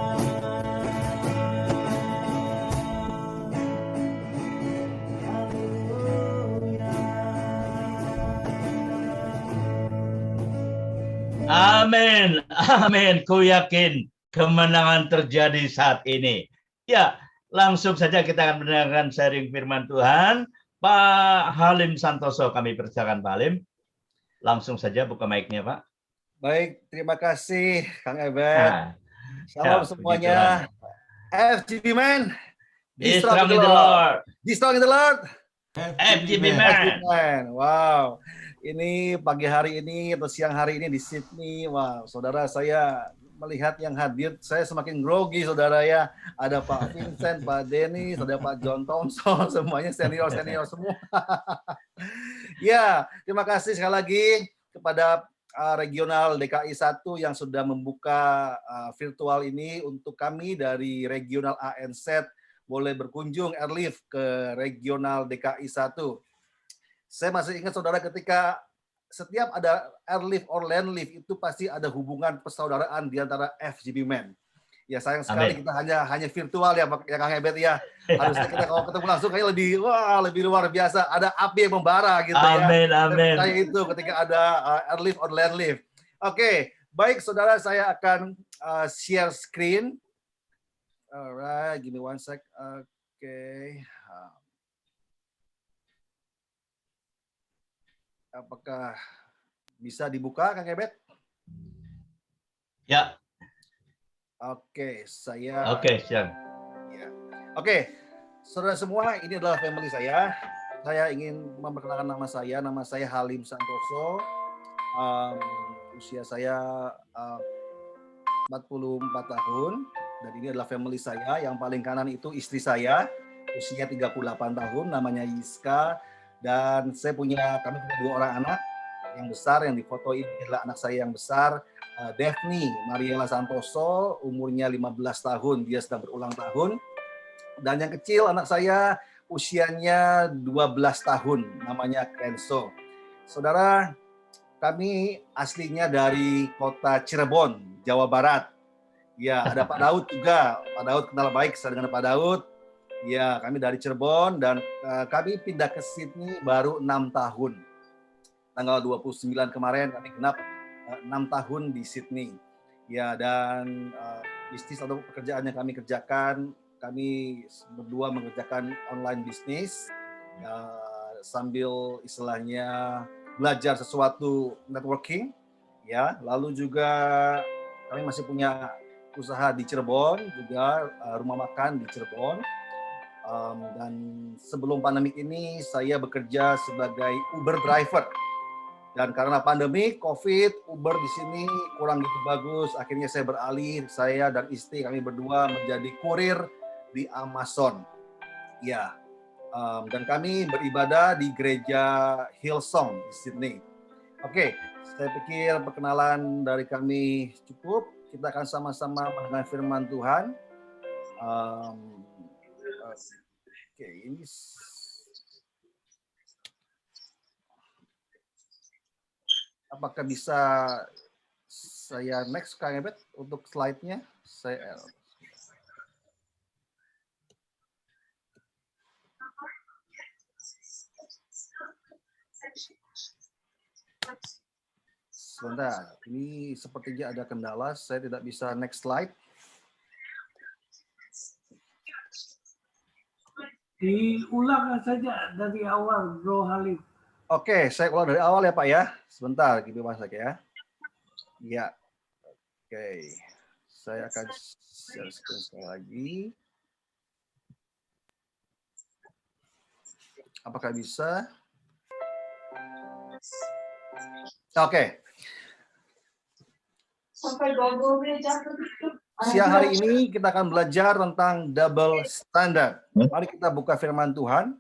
Amin, amin. Ku yakin kemenangan terjadi saat ini. Ya, langsung saja kita akan mendengarkan sharing firman Tuhan. Pak Halim Santoso, kami persilakan Pak Halim. Langsung saja buka mic-nya, Pak. Baik, terima kasih Kang Ebet. Nah, Salam ya, semuanya. FGB Man. Be strong in the Lord. Be strong in the Lord. FGB FGB Man. Man. Wow. Ini pagi hari ini atau siang hari ini di Sydney. Wow, saudara, saya melihat yang hadir, saya semakin grogi, saudara ya. Ada Pak Vincent, Pak Dennis, ada Pak John Thompson, semuanya senior-senior semua. Ya, terima kasih sekali lagi kepada Regional DKI 1 yang sudah membuka virtual ini untuk kami dari Regional ANZ boleh berkunjung airlift ke Regional DKI 1. Saya masih ingat saudara ketika setiap ada airlift or landlift itu pasti ada hubungan persaudaraan di antara FGB Men. Ya sayang sekali kita hanya virtual ya Kang Ebet ya. Harusnya kita kalau ketemu langsung kayak lebih luar biasa. Ada api yang membara gitu ya. Amin. Saya itu ketika ada airlift or landlift. Oke, baik saudara, saya akan share screen. Alright, give me one sec. Oke. Apakah bisa dibuka, Kang Ebet? Ya. Oke, saya. Oke, siap. Ya. Oke, saudara semua, ini adalah family saya. Saya ingin memperkenalkan nama saya. Nama saya Halim Santoso. Usia saya 44 tahun. Dan ini adalah family saya. Yang paling kanan itu istri saya. Usia 38 tahun, namanya Yiska. Dan kami punya 2 orang anak. Yang besar, yang difoto ini adalah anak saya yang besar. Daphne Mariela Santoso, umurnya 15 tahun. Dia sedang berulang tahun. Dan yang kecil, anak saya usianya 12 tahun. Namanya Kenzo. Saudara, kami aslinya dari kota Cirebon, Jawa Barat. Ya, ada Pak Daud juga. Pak Daud kenal baik saya dengan Pak Daud. Ya, kami dari Cirebon dan kami pindah ke Sydney baru 6 tahun. Tanggal 29 kemarin kami genap 6 tahun di Sydney. Ya, dan bisnis atau pekerjaan yang kami kerjakan, kami berdua mengerjakan online bisnis sambil istilahnya belajar sesuatu networking. Ya, lalu juga kami masih punya usaha di Cirebon, juga rumah makan di Cirebon. Dan sebelum pandemi ini saya bekerja sebagai Uber driver. Dan karena pandemi COVID, Uber di sini kurang gitu bagus. Akhirnya saya beralih, saya dan istri kami berdua menjadi kurir di Amazon. Ya, dan kami beribadah di gereja Hillsong di Sydney. Oke, saya pikir perkenalan dari kami cukup. Kita akan sama-sama mendengar firman Tuhan. Oke, ini apakah bisa saya next Kang Ebet untuk slide-nya? Saya sebentar, ini sepertinya ada kendala, saya tidak bisa next slide. Diulang saja dari awal, Bro Halim. Oke, saya ulang dari awal ya Pak ya. Sebentar, gitu Mas ya. Ya, oke. Saya akan share screen sekali lagi. Apakah bisa? Oke. Siang hari ini kita akan belajar tentang double standard. Mari kita buka firman Tuhan.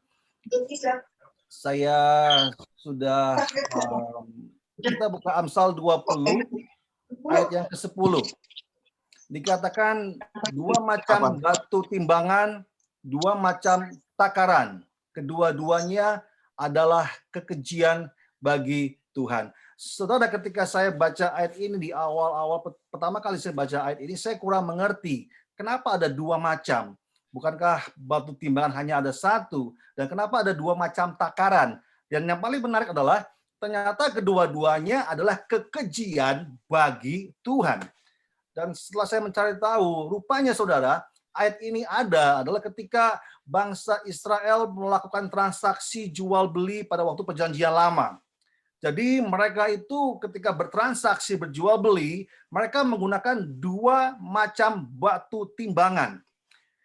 Saya sudah kita buka Amsal 20 ayat yang ke-10. Dikatakan dua macam batu timbangan, dua macam takaran. Kedua-duanya adalah kekejian bagi Tuhan. Saudara, ketika saya baca ayat ini di awal-awal pertama kali saya baca ayat ini, saya kurang mengerti kenapa ada dua macam. Bukankah batu timbangan hanya ada satu? Dan kenapa ada dua macam takaran? Dan yang paling menarik adalah ternyata kedua-duanya adalah kekejian bagi Tuhan. Dan setelah saya mencari tahu, rupanya saudara, ayat ini adalah ketika bangsa Israel melakukan transaksi jual beli pada waktu perjanjian lama. Jadi mereka itu ketika bertransaksi berjual beli, mereka menggunakan dua macam batu timbangan.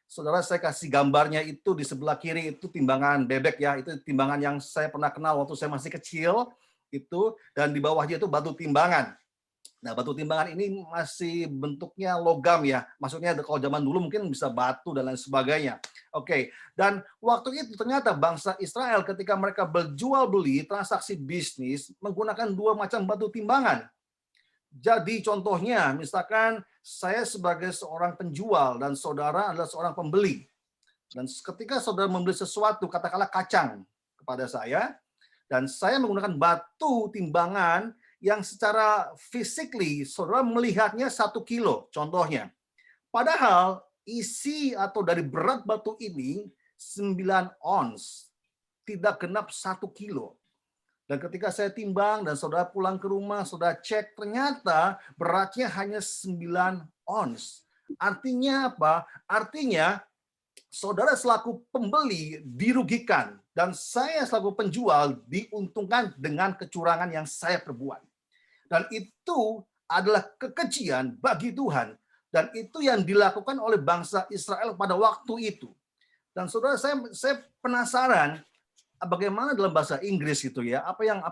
Saudara, saya kasih gambarnya itu di sebelah kiri itu timbangan bebek ya, itu timbangan yang saya pernah kenal waktu saya masih kecil itu, dan di bawahnya itu batu timbangan. Nah, batu timbangan ini masih bentuknya logam ya, maksudnya kalau zaman dulu mungkin bisa batu dan lain sebagainya. Oke, dan waktu itu ternyata bangsa Israel ketika mereka berjual beli transaksi bisnis menggunakan dua macam batu timbangan. Jadi contohnya, misalkan saya sebagai seorang penjual dan saudara adalah seorang pembeli. Dan ketika saudara membeli sesuatu, katakanlah kacang kepada saya, dan saya menggunakan batu timbangan yang secara physically saudara melihatnya 1 kilo, contohnya. Padahal isi atau dari berat batu ini 9 ons, tidak genap 1 kilo. Dan ketika saya timbang dan saudara pulang ke rumah, saudara cek, ternyata beratnya hanya 9 ons. Artinya apa? Artinya saudara selaku pembeli dirugikan dan saya selaku penjual diuntungkan dengan kecurangan yang saya perbuat. Dan itu adalah kekejian bagi Tuhan. Dan itu yang dilakukan oleh bangsa Israel pada waktu itu. Dan saudara, saya penasaran bagaimana dalam bahasa Inggris gitu ya. Apa yang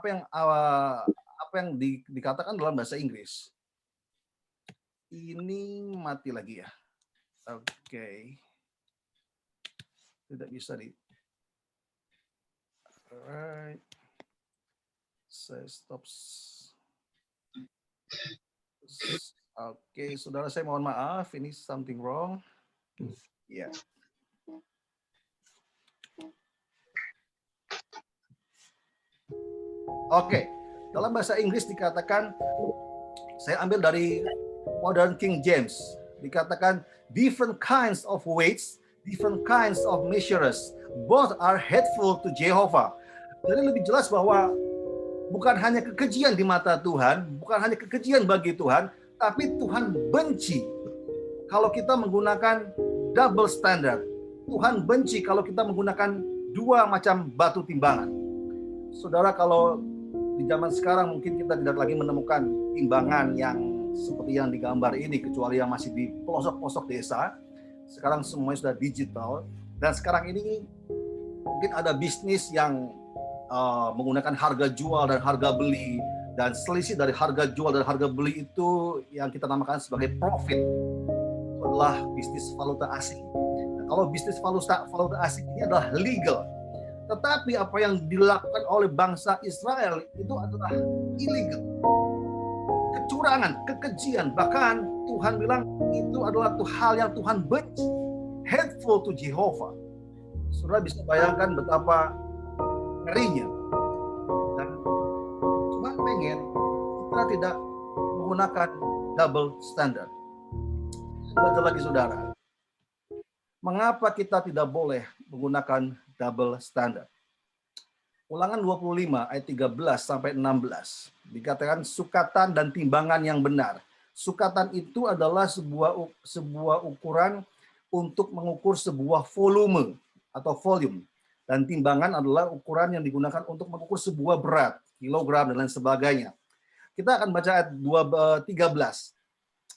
dikatakan dalam bahasa Inggris? Ini mati lagi ya. Oke. Tidak bisa di. Alright. Saya stop. Oke, saudara, saya mohon maaf, ini something wrong. Ya. Yeah. Oke, dalam bahasa Inggris dikatakan, saya ambil dari Modern King James, dikatakan different kinds of weights, different kinds of measures, both are hateful to Jehovah. Jadi lebih jelas bahwa bukan hanya kekejian di mata Tuhan, bukan hanya kekejian bagi Tuhan, tapi Tuhan benci kalau kita menggunakan double standard. Tuhan benci kalau kita menggunakan dua macam batu timbangan. Saudara, kalau di zaman sekarang mungkin kita tidak lagi menemukan timbangan yang seperti yang digambar ini, kecuali yang masih di pelosok-pelosok desa. Sekarang semuanya sudah digital. Dan sekarang ini mungkin ada bisnis yang menggunakan harga jual dan harga beli, dan selisih dari harga jual dan harga beli itu yang kita namakan sebagai profit. Itu adalah bisnis valuta asing. Nah, kalau bisnis valuta asing ini adalah legal, tetapi apa yang dilakukan oleh bangsa Israel itu adalah illegal, kecurangan, kekejian. Bahkan Tuhan bilang itu adalah hal yang Tuhan benci, hateful to Jehovah. Saudara bisa bayangkan betapa ngerinya. Dan Tuhan pengen kita tidak menggunakan double standard. Baca lagi saudara. Mengapa kita tidak boleh menggunakan double standard? Ulangan 25 ayat 13 sampai 16 dikatakan sukatan dan timbangan yang benar. Sukatan itu adalah sebuah ukuran untuk mengukur sebuah volume atau volume. Dan timbangan adalah ukuran yang digunakan untuk mengukur sebuah berat, kilogram dan lain sebagainya. Kita akan baca ayat 13.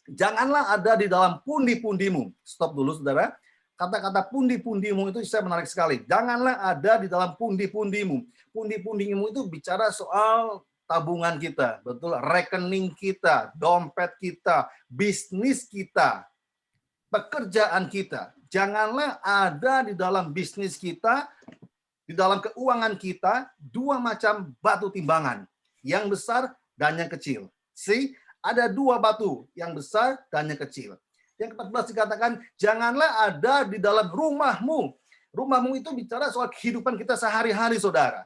Janganlah ada di dalam pundi-pundimu. Stop dulu saudara. Kata-kata pundi-pundimu itu saya menarik sekali. Janganlah ada di dalam pundi-pundimu. Pundi-pundimu itu bicara soal tabungan kita, betul, rekening kita, dompet kita, bisnis kita, pekerjaan kita. Janganlah ada di dalam bisnis kita, di dalam keuangan kita, dua macam batu timbangan, yang besar dan yang kecil. See, ada dua batu, yang besar dan yang kecil. Yang ke-14 dikatakan, janganlah ada di dalam rumahmu. Rumahmu itu bicara soal kehidupan kita sehari-hari, saudara.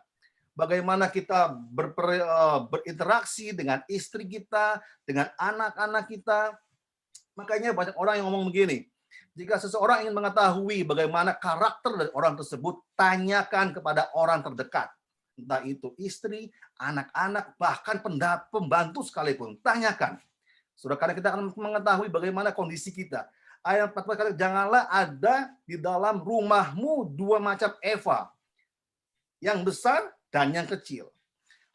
Bagaimana kita berinteraksi dengan istri kita, dengan anak-anak kita. Makanya banyak orang yang ngomong begini, jika seseorang ingin mengetahui bagaimana karakter dari orang tersebut, tanyakan kepada orang terdekat. Entah itu istri, anak-anak, bahkan pembantu sekalipun. Tanyakan. Sudah, karena kita akan mengetahui bagaimana kondisi kita. Ayat 14 kata, janganlah ada di dalam rumahmu dua macam Eva. Yang besar dan yang kecil.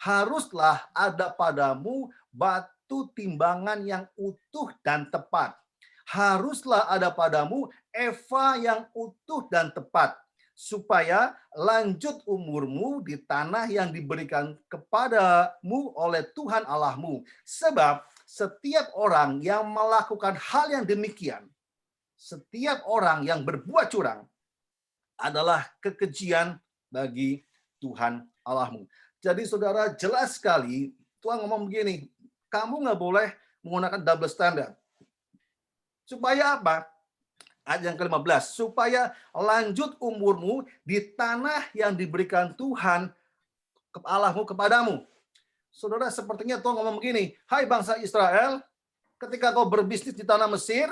Haruslah ada padamu batu timbangan yang utuh dan tepat. Haruslah ada padamu Eva yang utuh dan tepat, supaya lanjut umurmu di tanah yang diberikan kepadamu oleh Tuhan Allahmu. Sebab setiap orang yang melakukan hal yang demikian, setiap orang yang berbuat curang, adalah kekejian bagi Tuhan Allahmu. Jadi saudara, jelas sekali Tuhan ngomong begini, kamu nggak boleh menggunakan double standard. Supaya apa? Ayat yang ke-15, supaya lanjut umurmu di tanah yang diberikan Tuhan Allahmu kepadamu. Saudara, sepertinya Tuhan ngomong begini, hai bangsa Israel, ketika kau berbisnis di tanah Mesir,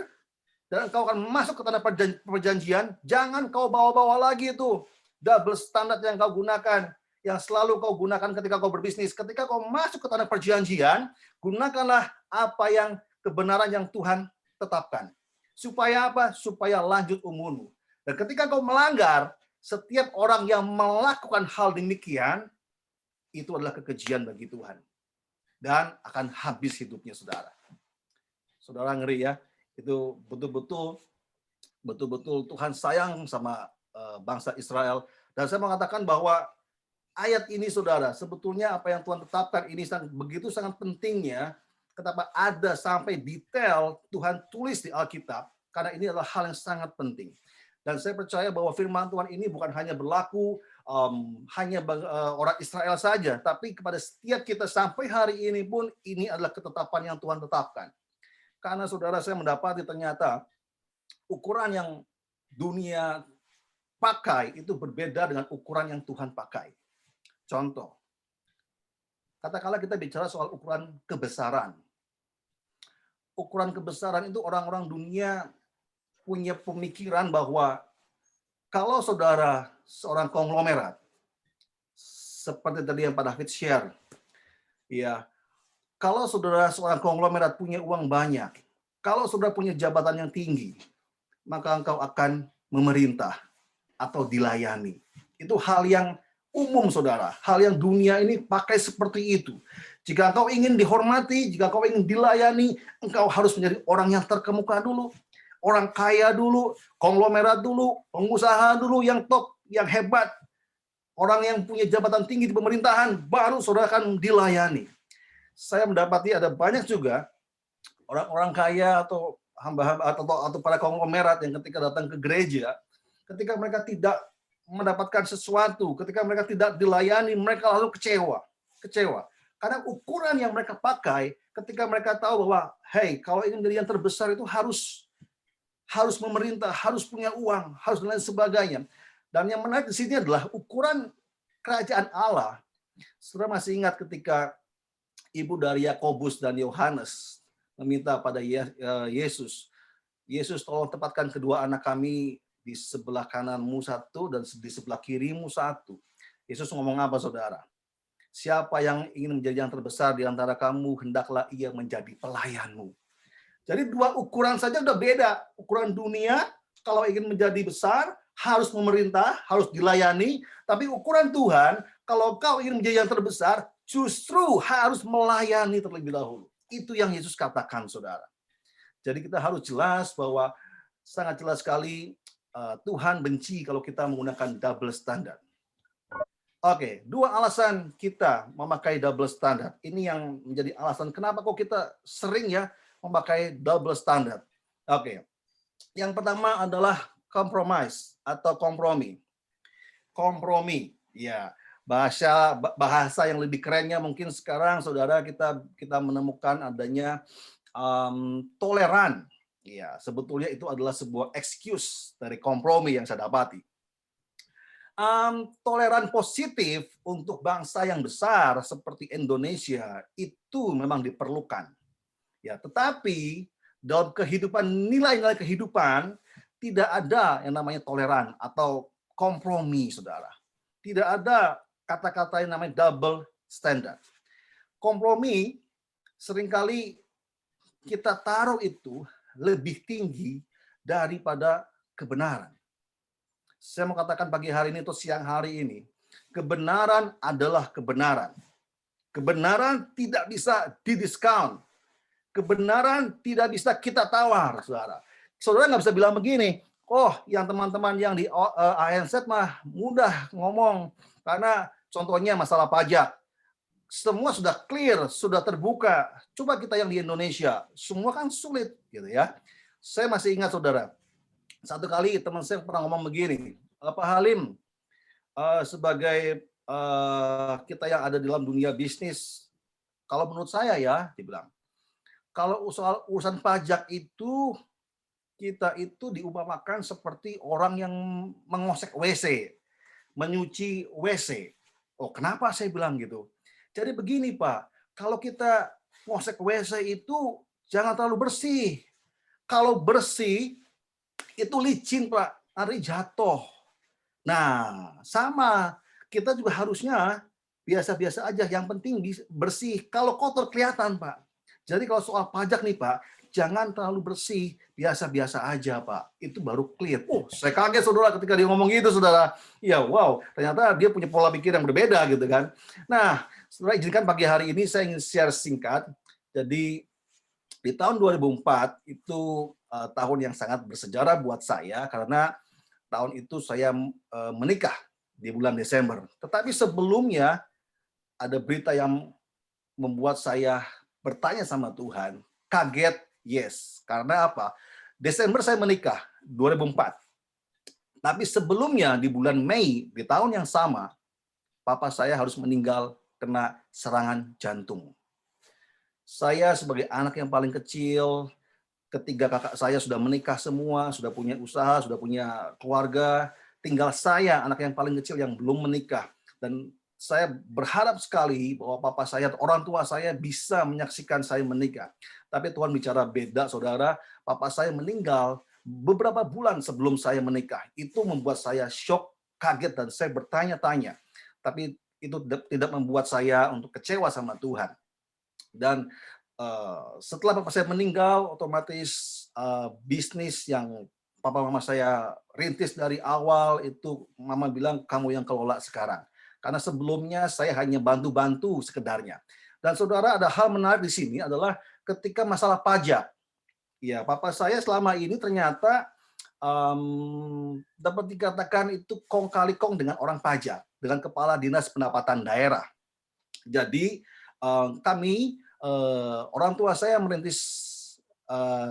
dan kau akan masuk ke tanah perjanjian, jangan kau bawa-bawa lagi itu double standard yang kau gunakan, yang selalu kau gunakan ketika kau berbisnis. Ketika kau masuk ke tanah perjanjian, gunakanlah apa yang kebenaran yang Tuhan tetapkan. Supaya apa? Supaya lanjut umurmu. Dan ketika kau melanggar, setiap orang yang melakukan hal demikian, itu adalah kekejian bagi Tuhan. Dan akan habis hidupnya, saudara. Saudara, ngeri ya. Itu betul-betul Tuhan sayang sama bangsa Israel. Dan saya mengatakan bahwa ayat ini, saudara, sebetulnya apa yang Tuhan tetapkan ini begitu sangat pentingnya. Kenapa ada sampai detail Tuhan tulis di Alkitab, karena ini adalah hal yang sangat penting. Dan saya percaya bahwa firman Tuhan ini bukan hanya berlaku hanya orang Israel saja, tapi kepada setiap kita sampai hari ini pun ini adalah ketetapan yang Tuhan tetapkan. Karena saudara, saya mendapati ternyata ukuran yang dunia pakai itu berbeda dengan ukuran yang Tuhan pakai. Contoh, katakanlah kita bicara soal ukuran kebesaran. Ukuran kebesaran itu orang-orang dunia punya pemikiran bahwa kalau saudara seorang konglomerat, seperti tadi yang Pak David share, ya, kalau saudara seorang konglomerat punya uang banyak, kalau saudara punya jabatan yang tinggi, maka engkau akan memerintah atau dilayani. Itu hal yang umum, saudara. Hal yang dunia ini pakai seperti itu. Jika engkau ingin dihormati, jika engkau ingin dilayani, engkau harus menjadi orang yang terkemuka dulu. orang kaya dulu, konglomerat dulu, pengusaha dulu yang top, yang hebat, orang yang punya jabatan tinggi di pemerintahan, baru saudara akan dilayani. Saya mendapati ada banyak juga orang-orang kaya atau hamba-hamba atau para konglomerat yang ketika datang ke gereja, ketika mereka tidak mendapatkan sesuatu, ketika mereka tidak dilayani, mereka lalu kecewa. Karena ukuran yang mereka pakai ketika mereka tahu bahwa, hey, kalau ingin menjadi yang terbesar itu harus memerintah, harus punya uang, harus dan lain sebagainya. Dan yang menarik di sini adalah ukuran kerajaan Allah. Saudara masih ingat ketika ibu dari Yakobus dan Yohanes meminta pada Yesus, tolong tempatkan kedua anak kami di sebelah kananmu satu dan di sebelah kirimu satu. Yesus ngomong apa, saudara? Siapa yang ingin menjadi yang terbesar di antara kamu, hendaklah ia menjadi pelayanmu. Jadi dua ukuran saja udah beda. Ukuran dunia, kalau ingin menjadi besar, harus memerintah, harus dilayani. Tapi ukuran Tuhan, kalau kau ingin menjadi yang terbesar, justru harus melayani terlebih dahulu. Itu yang Yesus katakan, saudara. Jadi kita harus jelas bahwa sangat jelas sekali Tuhan benci kalau kita menggunakan double standard. Oke, dua alasan kita memakai double standard. Ini yang menjadi alasan kenapa kok kita sering ya memakai double standard. Oke, yang pertama adalah compromise atau kompromi. Kompromi, ya bahasa yang lebih kerennya mungkin sekarang saudara kita menemukan adanya toleran. Ya, sebetulnya itu adalah sebuah excuse dari kompromi yang saya dapati. Toleran positif untuk bangsa yang besar seperti Indonesia itu memang diperlukan. Ya, tetapi dalam kehidupan, nilai-nilai kehidupan tidak ada yang namanya toleran atau kompromi, saudara. Tidak ada kata-kata yang namanya double standard. Kompromi seringkali kita taruh itu lebih tinggi daripada kebenaran. Saya mau katakan pagi hari ini atau siang hari ini, kebenaran adalah kebenaran. Kebenaran tidak bisa didiskon. Kebenaran tidak bisa kita tawar, saudara. Saudara nggak bisa bilang begini, oh yang teman-teman yang di ANZ mah mudah ngomong, karena contohnya masalah pajak. Semua sudah clear, sudah terbuka. Coba kita yang di Indonesia, semua kan sulit, gitu ya. Saya masih ingat, saudara, satu kali teman saya pernah ngomong begini, Pak Halim, sebagai kita yang ada dalam dunia bisnis, kalau menurut saya ya, dibilang, kalau soal urusan pajak itu, kita itu diumpamakan seperti orang yang mengosek WC, menyuci WC. Oh, kenapa saya bilang gitu? Jadi begini, Pak, kalau kita ngosek WC itu jangan terlalu bersih. Kalau bersih, itu licin, Pak, nanti jatuh. Nah, sama. Kita juga harusnya biasa-biasa aja. Yang penting bersih. Kalau kotor kelihatan, Pak. Jadi kalau soal pajak nih, Pak, jangan terlalu bersih. Biasa-biasa aja, Pak. Itu baru clear. Oh, saya kaget, saudara, ketika dia ngomong gitu, saudara. Ya, wow. Ternyata dia punya pola pikir yang berbeda, gitu kan. Nah, saudara, izinkan pagi hari ini saya ingin share singkat. Jadi, di tahun 2004 itu tahun yang sangat bersejarah buat saya karena tahun itu saya menikah di bulan Desember. Tetapi sebelumnya ada berita yang membuat saya bertanya sama Tuhan, kaget, yes. Karena apa? Desember saya menikah 2004. Tapi sebelumnya di bulan Mei di tahun yang sama, papa saya harus meninggal kena serangan jantung. Saya sebagai anak yang paling kecil, ketiga kakak saya sudah menikah semua, sudah punya usaha, sudah punya keluarga. Tinggal saya, anak yang paling kecil yang belum menikah. Dan saya berharap sekali bahwa papa saya, orang tua saya bisa menyaksikan saya menikah. Tapi Tuhan bicara beda, saudara. Papa saya meninggal beberapa bulan sebelum saya menikah. Itu membuat saya shock, kaget, dan saya bertanya-tanya. Tapi itu tidak membuat saya untuk kecewa sama Tuhan. Dan setelah papa saya meninggal, otomatis bisnis yang papa mama saya rintis dari awal itu mama bilang kamu yang kelola sekarang. Karena sebelumnya saya hanya bantu-bantu sekedarnya. Dan saudara, ada hal menarik di sini adalah ketika masalah pajak. Ya, papa saya selama ini ternyata dapat dikatakan itu kong kali kong dengan orang pajak, dengan kepala dinas pendapatan daerah. Jadi kami orang tua saya merintis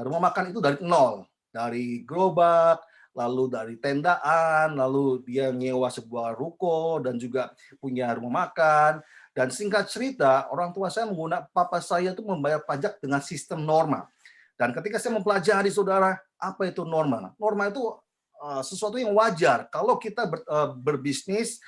rumah makan itu dari nol, dari gerobak, lalu dari tendaan, lalu dia nyewa sebuah ruko dan juga punya rumah makan. Dan singkat cerita, orang tua saya menggunakan papa saya itu membayar pajak dengan sistem norma. Dan ketika saya mempelajari, saudara, apa itu norma? Norma itu sesuatu yang wajar. Kalau kita berbisnis,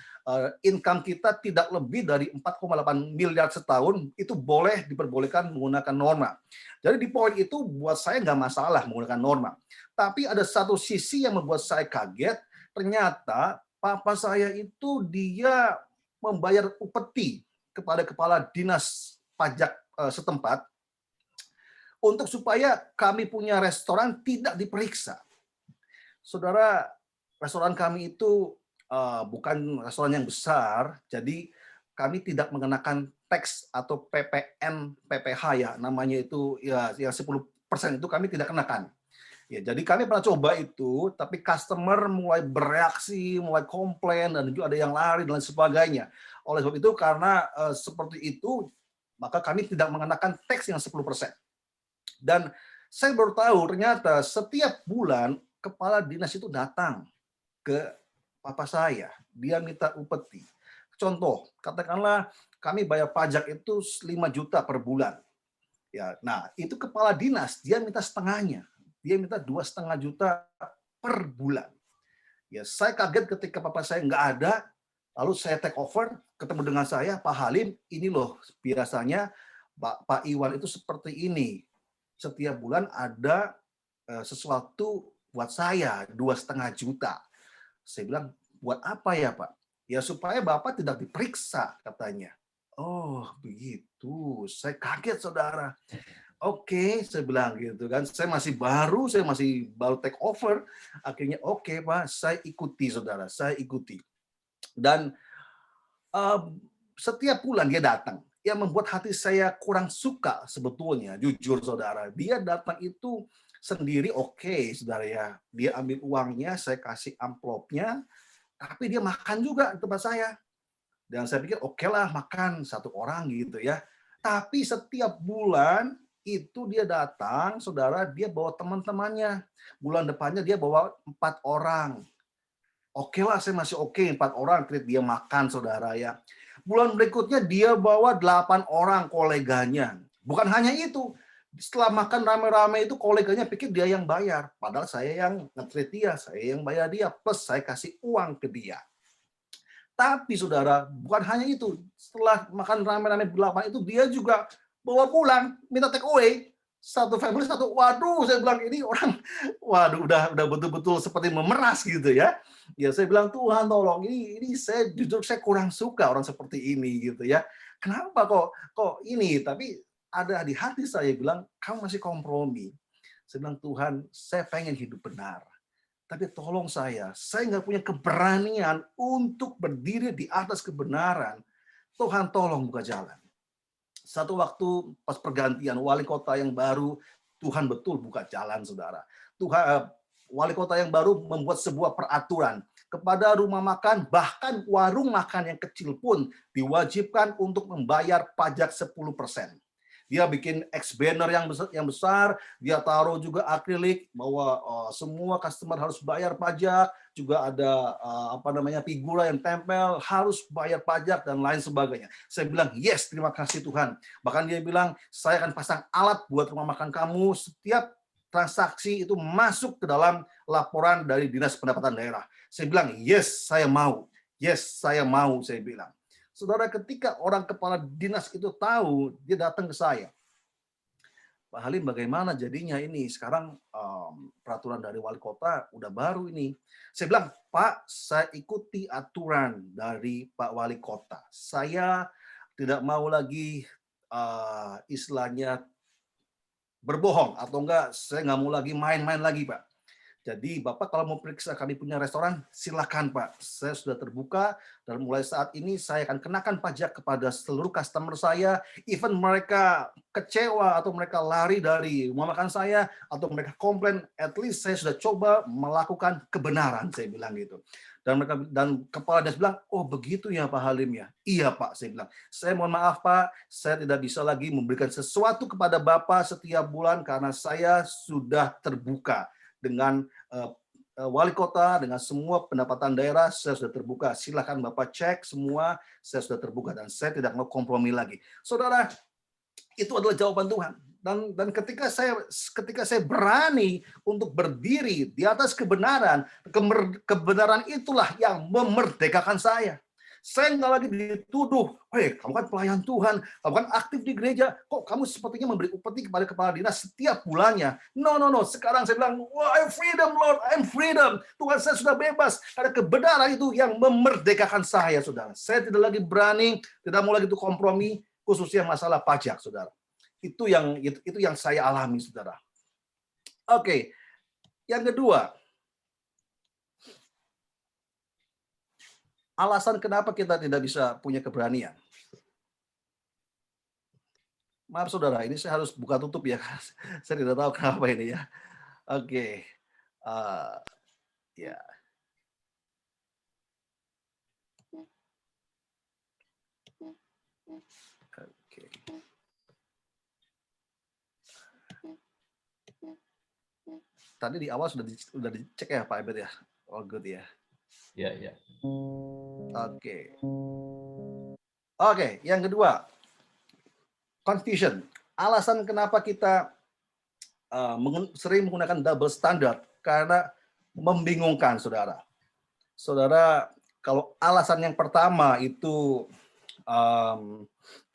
income kita tidak lebih dari 4,8 miliar setahun, itu boleh diperbolehkan menggunakan norma. Jadi di poin itu buat saya nggak masalah menggunakan norma. Tapi ada satu sisi yang membuat saya kaget, ternyata papa saya itu dia membayar upeti kepada kepala dinas pajak setempat untuk supaya kami punya restoran tidak diperiksa. Saudara, restoran kami itu bukan restoran yang besar, jadi kami tidak mengenakan tax atau PPN, PPh ya, namanya itu ya 10% itu kami tidak kenakan. Ya, jadi kami pernah coba itu, tapi customer mulai bereaksi, mulai komplain, dan juga ada yang lari dan sebagainya. Oleh sebab itu, karena seperti itu, maka kami tidak mengenakan tax yang 10%. Dan saya baru tahu ternyata setiap bulan kepala dinas itu datang ke papa saya. Dia minta upeti. Contoh, katakanlah kami bayar pajak itu 5 juta per bulan. Ya, nah itu kepala dinas, dia minta setengahnya. Dia minta 2,5 juta per bulan. Ya, saya kaget ketika papa saya nggak ada, lalu saya take over, ketemu dengan saya, Pak Halim, ini loh biasanya Pak Iwan itu seperti ini. Setiap bulan ada sesuatu buat saya 2,5 juta. Saya bilang, buat apa ya Pak? Ya supaya Bapak tidak diperiksa katanya. Oh begitu, saya kaget saudara. Oke, saya bilang gitu kan. Saya masih baru take over. Akhirnya oke Pak, saya ikuti saudara, saya ikuti. Dan setiap bulan dia datang. Yang membuat hati saya kurang suka sebetulnya, jujur saudara. Dia datang itu sendiri oke, saudara ya. Dia ambil uangnya, saya kasih amplopnya, tapi dia makan juga di tempat saya. Dan saya pikir oke lah makan satu orang gitu ya. Tapi setiap bulan itu dia datang, saudara, dia bawa teman-temannya. Bulan depannya dia bawa 4 orang. Oke lah, saya masih oke, 4 orang treat dia makan, saudara ya. Bulan berikutnya dia bawa 8 orang koleganya. Bukan hanya itu, setelah makan rame-rame itu koleganya pikir dia yang bayar. Padahal saya yang nge-treat dia, saya yang bayar dia, plus saya kasih uang ke dia. Tapi saudara, bukan hanya itu. Setelah makan rame-rame 8 itu, dia juga bawa pulang, minta take away. Satu family, satu, waduh, saya bilang ini orang, waduh, udah betul-betul seperti memeras gitu ya. Ya saya bilang, Tuhan tolong, ini saya jujur saya kurang suka orang seperti ini gitu ya. Kenapa kok ini? Tapi ada di hati saya bilang, kamu masih kompromi. Saya bilang, Tuhan, saya pengen hidup benar. Tapi tolong saya nggak punya keberanian untuk berdiri di atas kebenaran. Tuhan tolong buka jalan. Satu waktu pas pergantian wali kota yang baru, Tuhan betul buka jalan, saudara. Tuhan wali kota yang baru membuat sebuah peraturan kepada rumah makan, bahkan warung makan yang kecil pun diwajibkan untuk membayar pajak 10%. Dia bikin X-banner yang besar, dia taruh juga akrilik bahwa semua customer harus bayar pajak, juga ada figura yang tempel, harus bayar pajak dan lain sebagainya. Saya bilang, yes, terima kasih Tuhan. Bahkan dia bilang, saya akan pasang alat buat rumah makan kamu, setiap transaksi itu masuk ke dalam laporan dari Dinas Pendapatan Daerah. Saya bilang, yes, saya mau. Yes, saya mau, saya bilang. Saudara, ketika orang kepala dinas itu tahu, dia datang ke saya. Pak Halim, bagaimana jadinya ini? Sekarang peraturan dari wali kota udah baru ini. Saya bilang, Pak, saya ikuti aturan dari Pak Wali Kota. Saya tidak mau lagi istilahnya berbohong, atau enggak, saya nggak mau lagi main-main lagi, Pak. Jadi Bapak kalau mau periksa kami punya restoran, silakan Pak. Saya sudah terbuka dan mulai saat ini saya akan kenakan pajak kepada seluruh customer saya. Even mereka kecewa atau mereka lari dari rumah makan saya atau mereka komplain, at least saya sudah coba melakukan kebenaran, saya bilang gitu. Dan kepala dinas bilang, oh begitu ya Pak Halim ya. Iya Pak, saya bilang. Saya mohon maaf Pak, saya tidak bisa lagi memberikan sesuatu kepada Bapak setiap bulan karena saya sudah terbuka dengan wali kota, dengan semua pendapatan daerah, saya sudah terbuka. Silakan Bapak cek semua, saya sudah terbuka dan saya tidak mau kompromi lagi. Saudara, itu adalah jawaban Tuhan. Dan ketika saya berani untuk berdiri di atas kebenaran, kebenaran itulah yang memerdekakan saya. Saya nggak lagi dituduh, hei kamu kan pelayan Tuhan, kamu kan aktif di gereja, kok kamu sepertinya memberi upeti kepada kepala dinas setiap bulannya. No. Sekarang saya bilang, I'm freedom Lord, I'm freedom. Tuhan saya sudah bebas. Karena kebenaran itu yang memerdekakan saya, saudara. Saya tidak lagi berani, tidak mau lagi itu kompromi, khususnya masalah pajak, saudara. Itu yang saya alami, saudara. Oke, yang kedua. Alasan kenapa kita tidak bisa punya keberanian. Maaf saudara, ini saya harus buka tutup ya. Saya tidak tahu kenapa ini ya. Oke. Ya. Oke. Tadi di awal sudah dicek ya Pak Ebet ya. All good ya. Ya. Oke, yang kedua, confusion. Alasan kenapa kita sering menggunakan double standard karena membingungkan, saudara. Saudara, kalau alasan yang pertama itu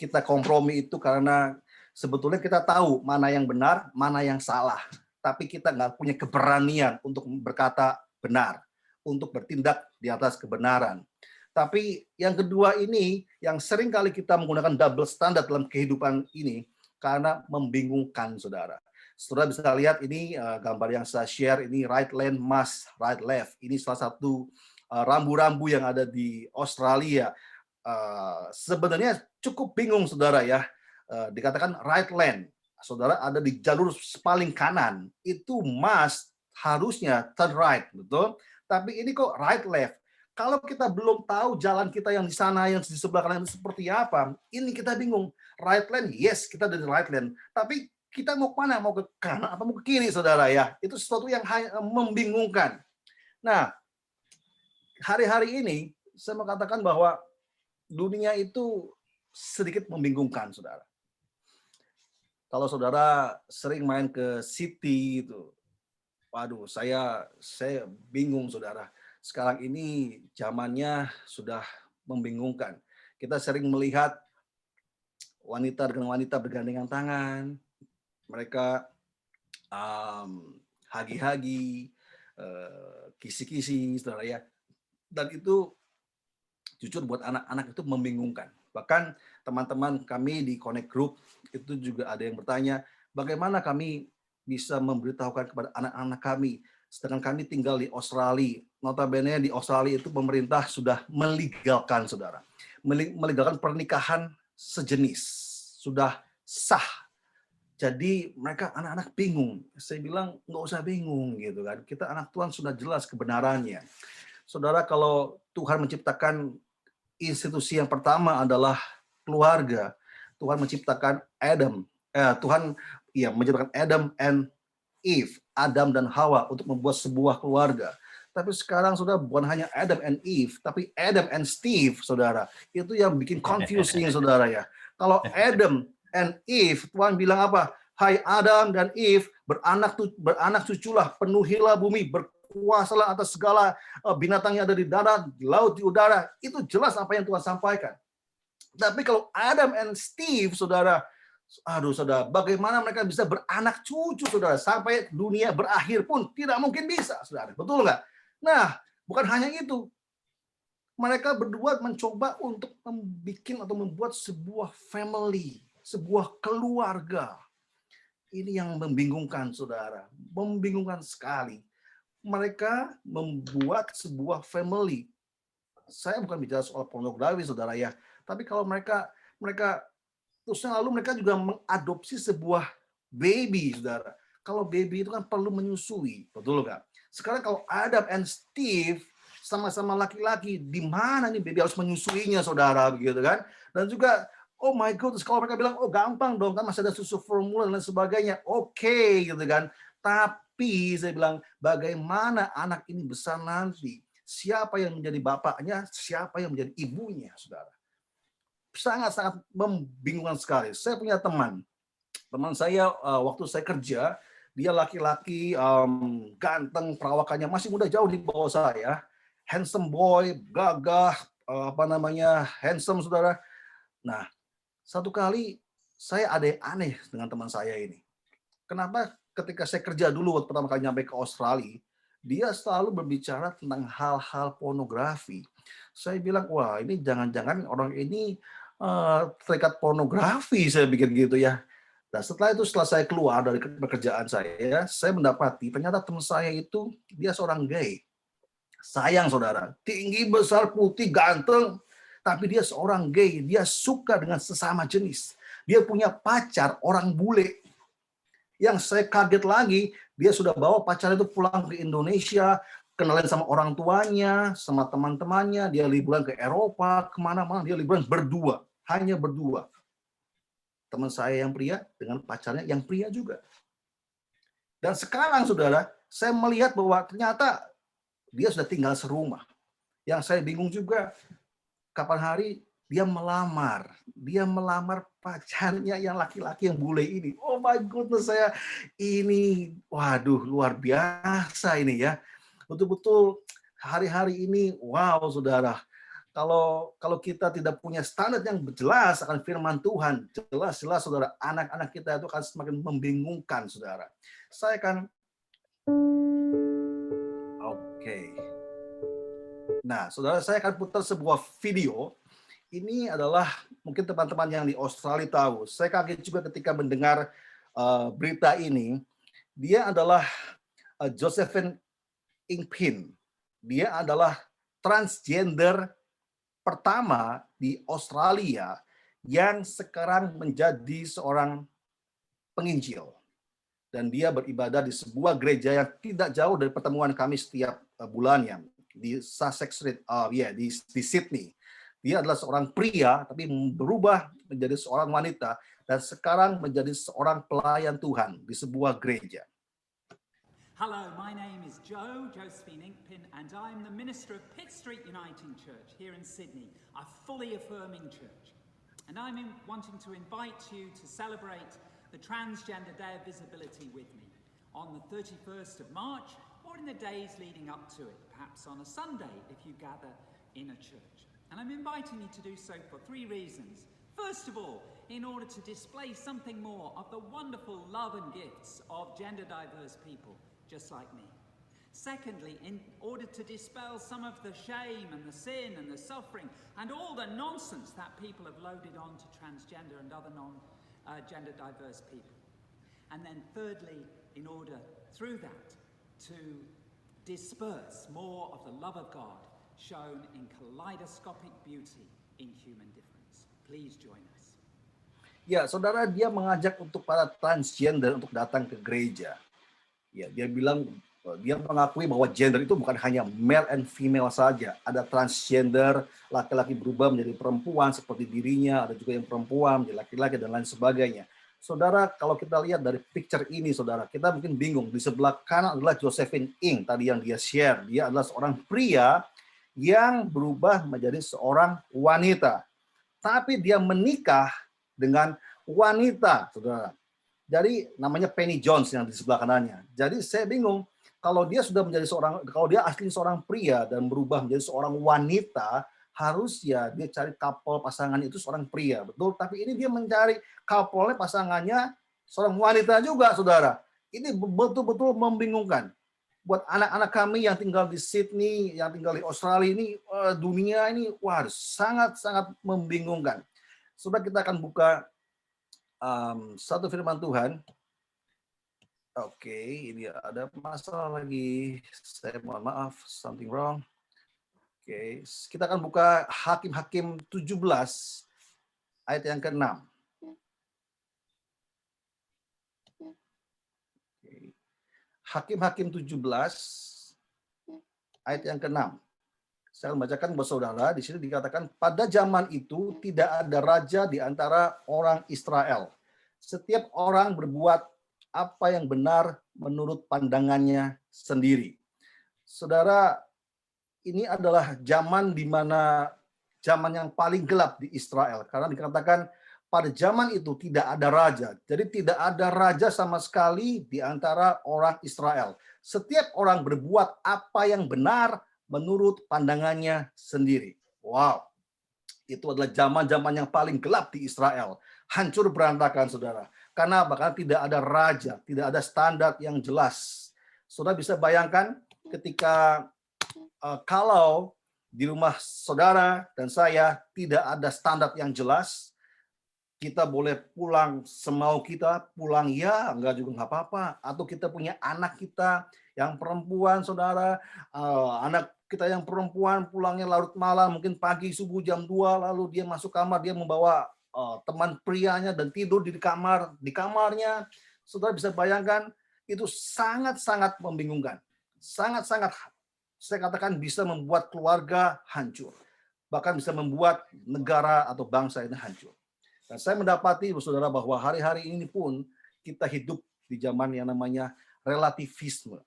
kita kompromi itu karena sebetulnya kita tahu mana yang benar, mana yang salah, tapi kita nggak punya keberanian untuk berkata benar, untuk bertindak di atas kebenaran. Tapi yang kedua ini, yang sering kali kita menggunakan double standard dalam kehidupan ini, karena membingungkan, saudara. Saudara bisa lihat ini gambar yang saya share, ini right land mass, right left. Ini salah satu rambu-rambu yang ada di Australia. Sebenarnya cukup bingung, saudara ya. Dikatakan right lane, saudara ada di jalur paling kanan. Itu must, harusnya turn right, betul? Tapi ini kok right left. Kalau kita belum tahu jalan kita yang di sana, yang di sebelah kanan seperti apa, ini kita bingung. Right lane, yes, kita ada di right lane. Tapi kita mau ke mana? Mau ke kanan apa mau ke kiri, saudara ya? Itu sesuatu yang membingungkan. Nah, hari-hari ini saya mau katakan bahwa dunia itu sedikit membingungkan, saudara. Kalau saudara sering main ke city itu, waduh, saya bingung, saudara. Sekarang ini zamannya sudah membingungkan. Kita sering melihat wanita dengan wanita bergandengan tangan, mereka hagi-hagi, kisi-kisi, saudara ya. Dan itu jujur buat anak-anak itu membingungkan. Bahkan teman-teman kami di Connect Group itu juga ada yang bertanya, bagaimana kami bisa memberitahukan kepada anak-anak kami, sedangkan kami tinggal di Australia. Notabene di Australia itu pemerintah sudah melegalkan, saudara. Melegalkan pernikahan sejenis. Sudah sah. Jadi mereka anak-anak bingung. Saya bilang nggak usah bingung gitu kan. Kita anak Tuhan sudah jelas kebenarannya. Saudara, kalau Tuhan menciptakan institusi yang pertama adalah keluarga. Tuhan menciptakan Tuhan menciptakan Adam and Eve, Adam dan Hawa untuk membuat sebuah keluarga. Tapi sekarang sudah bukan hanya Adam and Eve, tapi Adam and Steve, saudara. Itu yang bikin confusing, saudara ya. Kalau Adam and Eve, Tuhan bilang apa? Hai Adam dan Eve, beranak cuculah, penuhilah bumi, berkuasalah atas segala binatang yang ada di darat, di laut, di udara. Itu jelas apa yang Tuhan sampaikan. Tapi kalau Adam and Steve, saudara, aduh saudara, bagaimana mereka bisa beranak cucu, saudara, sampai dunia berakhir pun tidak mungkin bisa, saudara. Betul nggak? Nah, bukan hanya itu. Mereka berdua mencoba untuk membuat sebuah family, sebuah keluarga. Ini yang membingungkan, saudara. Membingungkan sekali. mereka membuat sebuah family. Saya bukan bicara soal pornografi, saudara ya. Tapi kalau mereka terusnya lalu mereka juga mengadopsi sebuah baby, saudara. Kalau baby itu kan perlu menyusui, betul nggak? Sekarang kalau Adam and Steve sama-sama laki-laki, di mana nih baby harus menyusuinya, saudara, begitu kan? Dan juga, oh my goodness, kalau mereka bilang, oh gampang dong, kan masih ada susu formula dan lain sebagainya. Oke, gitu kan. Tapi saya bilang, bagaimana anak ini besar nanti? Siapa yang menjadi bapaknya, siapa yang menjadi ibunya, saudara? Sangat-sangat membingungkan sekali. Saya punya teman saya waktu saya kerja, dia laki-laki, ganteng, perawakannya masih muda, jauh di bawah saya, handsome boy, gagah, handsome, saudara. Nah, satu kali saya ada yang aneh dengan teman saya ini. Kenapa ketika saya kerja dulu waktu pertama kali nyampe ke Australia, dia selalu berbicara tentang hal-hal pornografi. Saya bilang, wah ini jangan-jangan orang ini terikat pornografi, saya pikir gitu ya. Nah, setelah saya keluar dari pekerjaan saya mendapati ternyata teman saya itu dia seorang gay. Sayang, saudara, tinggi, besar, putih, ganteng, tapi dia seorang gay. Dia suka dengan sesama jenis. Dia punya pacar orang bule. Yang saya kaget lagi, dia sudah bawa pacar itu pulang ke Indonesia, kenalin sama orang tuanya, sama teman-temannya, dia liburan ke Eropa, kemana-mana, dia liburan berdua, hanya berdua. Teman saya yang pria dengan pacarnya yang pria juga. Dan sekarang, saudara, saya melihat bahwa ternyata dia sudah tinggal serumah. Yang saya bingung juga, kapan hari dia melamar pacarnya yang laki-laki yang bule ini. Oh my goodness, saya ini, waduh, luar biasa ini ya. Betul-betul hari-hari ini, wow, saudara. Kalau kita tidak punya standar yang jelas akan firman Tuhan, jelas-jelas, saudara, anak-anak kita itu akan semakin membingungkan, saudara. Saya akan Nah, saudara, saya akan putar sebuah video. Ini adalah mungkin teman-teman yang di Australia tahu. Saya kaget juga ketika mendengar berita ini. Dia adalah Josephine Ingpin. Dia adalah transgender pertama di Australia yang sekarang menjadi seorang penginjil. Dan dia beribadah di sebuah gereja yang tidak jauh dari pertemuan kami setiap bulannya di Sussex Street, di Sydney. Dia adalah seorang pria tapi berubah menjadi seorang wanita dan sekarang menjadi seorang pelayan Tuhan di sebuah gereja. Hello, my name is Josephine Ingpin, and I'm the minister of Pitt Street Uniting Church here in Sydney, a fully affirming church. And I'm wanting to invite you to celebrate the Transgender Day of Visibility with me on the 31st of March or in the days leading up to it, perhaps on a Sunday if you gather in a church. And I'm inviting you to do so for 3 reasons. First of all, in order to display something more of the wonderful love and gifts of gender diverse people, just like me. Secondly, in order to dispel some of the shame and the sin and the suffering and all the nonsense that people have loaded on to transgender and other non-gender diverse people. And then thirdly, in order through that to disperse more of the love of God shown in kaleidoscopic beauty in human difference. Please join us. Ya, saudara, dia mengajak untuk para transgender untuk datang ke gereja. Ya, dia bilang, dia mengakui bahwa gender itu bukan hanya male and female saja. Ada transgender, laki-laki berubah menjadi perempuan seperti dirinya, ada juga yang perempuan menjadi laki-laki dan lain sebagainya. Saudara, kalau kita lihat dari picture ini, saudara, kita mungkin bingung. Di sebelah kanan adalah Josephine Ing, tadi yang dia share. Dia adalah seorang pria yang berubah menjadi seorang wanita. Tapi dia menikah dengan wanita, saudara. Jadi namanya Penny Jones yang di sebelah kanannya. Jadi saya bingung, kalau dia sudah menjadi kalau dia asli seorang pria dan berubah menjadi seorang wanita, harus ya dia cari couple pasangan itu seorang pria, betul? Tapi ini dia mencari couple pasangannya seorang wanita juga, saudara. Ini betul-betul membingungkan. Buat anak-anak kami yang tinggal di Sydney, yang tinggal di Australia ini, dunia ini, wah, sangat-sangat membingungkan. Saudara, kita akan buka satu firman Tuhan Oke, ini ada masalah lagi. Saya mohon maaf, something wrong. Oke, kita akan buka Hakim-Hakim 17 ayat yang ke-6. Oke. Hakim-Hakim 17 ayat yang ke-6. Saya membacakan buat saudara, di sini dikatakan, pada zaman itu tidak ada raja di antara orang Israel. Setiap orang berbuat apa yang benar menurut pandangannya sendiri. Saudara, ini adalah zaman di mana zaman yang paling gelap di Israel. Karena dikatakan pada zaman itu tidak ada raja. Jadi tidak ada raja sama sekali di antara orang Israel. Setiap orang berbuat apa yang benar menurut pandangannya sendiri. Wow. Itu adalah zaman-zaman yang paling gelap di Israel. Hancur berantakan, saudara. Karena bahkan tidak ada raja, tidak ada standar yang jelas. Saudara bisa bayangkan ketika kalau di rumah saudara dan saya tidak ada standar yang jelas, kita boleh pulang semau kita, pulang ya, enggak juga nggak apa-apa. Atau kita punya anak kita yang perempuan, saudara, anak kita yang perempuan pulangnya larut malam, mungkin pagi subuh jam 2, lalu dia masuk kamar, dia membawa teman prianya dan tidur di kamarnya. Saudara bisa bayangkan, itu sangat-sangat membingungkan. Sangat-sangat, saya katakan, bisa membuat keluarga hancur. Bahkan bisa membuat negara atau bangsa ini hancur. Dan saya mendapati, saudara, bahwa hari-hari ini pun kita hidup di zaman yang namanya relativisme.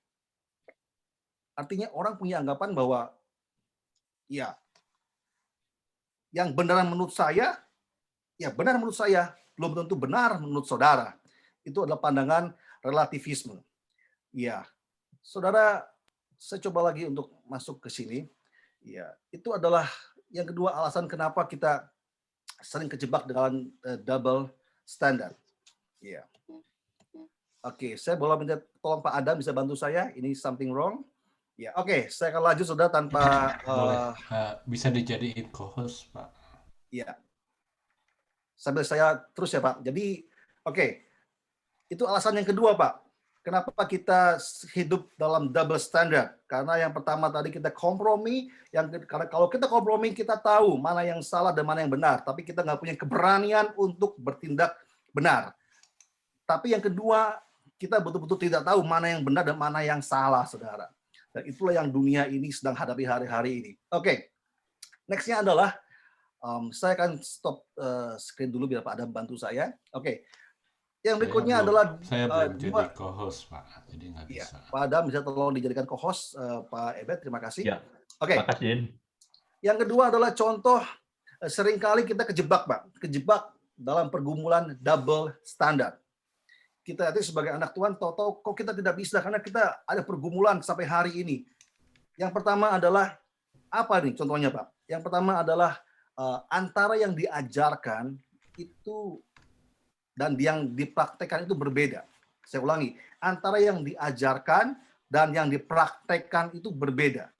Artinya orang punya anggapan bahwa ya, yang benar menurut saya, ya benar menurut saya, belum tentu benar menurut saudara. Itu adalah pandangan relativisme. Ya, saudara, saya coba lagi untuk masuk ke sini. Ya, itu adalah yang kedua alasan kenapa kita sering kejebak dengan double standard. Ya. Oke, saya boleh minta tolong Pak Adam bisa bantu saya. Ini something wrong. Ya, oke, saya akan lanjut saudara tanpa boleh bisa dijadiin co-host, Pak. Ya. Sambil saya terus ya, Pak. Jadi, oke. Itu alasan yang kedua, Pak. Kenapa kita hidup dalam double standard? Karena yang pertama tadi kita kompromi, karena kalau kita kompromi kita tahu mana yang salah dan mana yang benar, tapi kita nggak punya keberanian untuk bertindak benar. Tapi yang kedua, kita betul-betul tidak tahu mana yang benar dan mana yang salah, saudara. Dan itulah yang dunia ini sedang hadapi hari-hari ini. Oke, next-nya adalah, saya akan stop screen dulu biar Pak Adam bantu saya. Oke. Yang berikutnya adalah saya belum jadi co-host, Pak. Jadi nggak ya, bisa. Pak Adam bisa tolong dijadikan co-host, Pak Ebet, terima kasih. Ya. Oke. Makasih. Yang kedua adalah contoh seringkali kita kejebak, Pak. Kejebak dalam pergumulan double standard. Kita itu sebagai anak Tuhan, tahu-tahu kok kita tidak bisa karena kita ada pergumulan sampai hari ini. Yang pertama adalah apa nih contohnya, Pak? Yang pertama adalah antara yang diajarkan itu dan yang dipraktekkan itu berbeda. Saya ulangi, antara yang diajarkan dan yang dipraktekkan itu berbeda.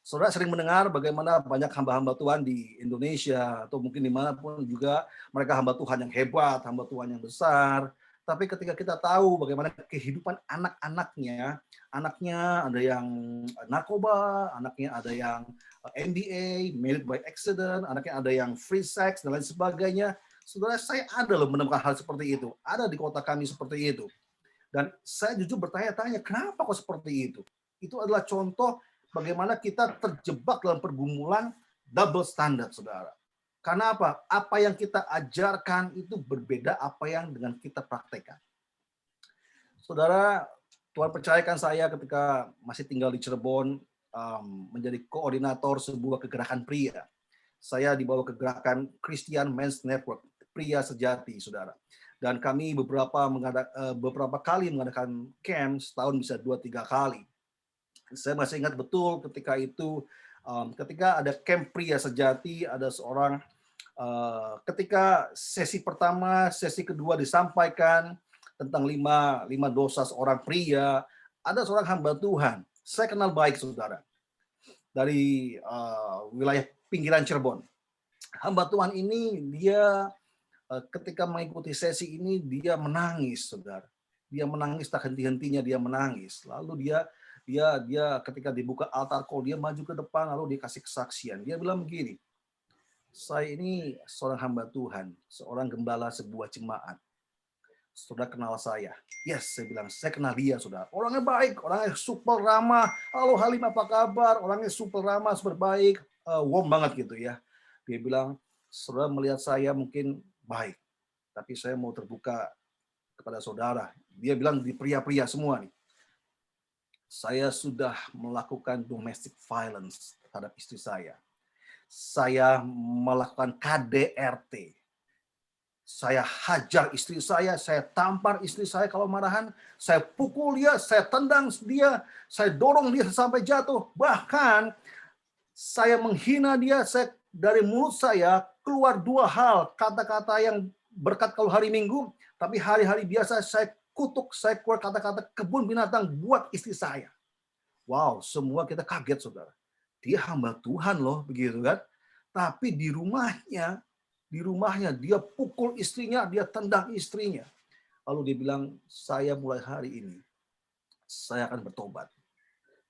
Saudara sering mendengar bagaimana banyak hamba-hamba Tuhan di Indonesia atau mungkin dimanapun juga mereka hamba Tuhan yang hebat, hamba Tuhan yang besar. Tapi ketika kita tahu bagaimana kehidupan anak-anaknya, anaknya ada yang narkoba, anaknya ada yang MBA, married by accident, anaknya ada yang free sex dan lain sebagainya. Saudara, saya ada loh menemukan hal seperti itu. Ada di kota kami seperti itu. Dan saya jujur bertanya-tanya, kenapa kok seperti itu? Itu adalah contoh bagaimana kita terjebak dalam pergumulan double standard, saudara. Karena apa? Apa yang kita ajarkan itu berbeda apa yang dengan kita praktekkan. Saudara, Tuhan percayakan saya ketika masih tinggal di Cirebon, menjadi koordinator sebuah kegerakan pria. Saya dibawa ke gerakan Christian Men's Network, pria sejati, saudara. Dan kami beberapa kali mengadakan camp, setahun bisa 2-3 kali. Saya masih ingat betul ketika itu, ketika ada camp pria sejati, ada seorang, ketika sesi pertama, sesi kedua disampaikan tentang lima dosa seorang pria, ada seorang hamba Tuhan. Saya kenal baik, saudara, dari wilayah pinggiran Cirebon. Hamba Tuhan ini, dia ketika mengikuti sesi ini, dia menangis, saudara. Dia menangis tak henti-hentinya, dia menangis. Lalu dia ketika dibuka altar call, dia maju ke depan, lalu dia kasih kesaksian. Dia bilang begini, saya ini seorang hamba Tuhan, seorang gembala sebuah jemaat. Saudara kenal saya? Yes, saya bilang, saya kenal dia, saudara. Orangnya baik, orangnya super ramah. Halo Halim, apa kabar? Orangnya super ramah, super baik, warm banget gitu ya. Dia bilang, saudara melihat saya mungkin baik, tapi saya mau terbuka kepada saudara. Dia bilang di pria-pria semua nih. Saya sudah melakukan domestic violence terhadap istri saya. Saya melakukan KDRT. Saya hajar istri saya tampar istri saya kalau marahan, saya pukul dia, saya tendang dia, saya dorong dia sampai jatuh. Bahkan saya menghina dia, dari mulut saya keluar 2 hal, kata-kata yang berkat kalau hari Minggu, tapi hari-hari biasa saya kutuk, saya keluar kata-kata kebun binatang buat istri saya. Wow, semua kita kaget, saudara. Dia hamba Tuhan loh, begitu kan? Tapi di rumahnya dia pukul istrinya, dia tendang istrinya. Lalu dia bilang, saya mulai hari ini, saya akan bertobat.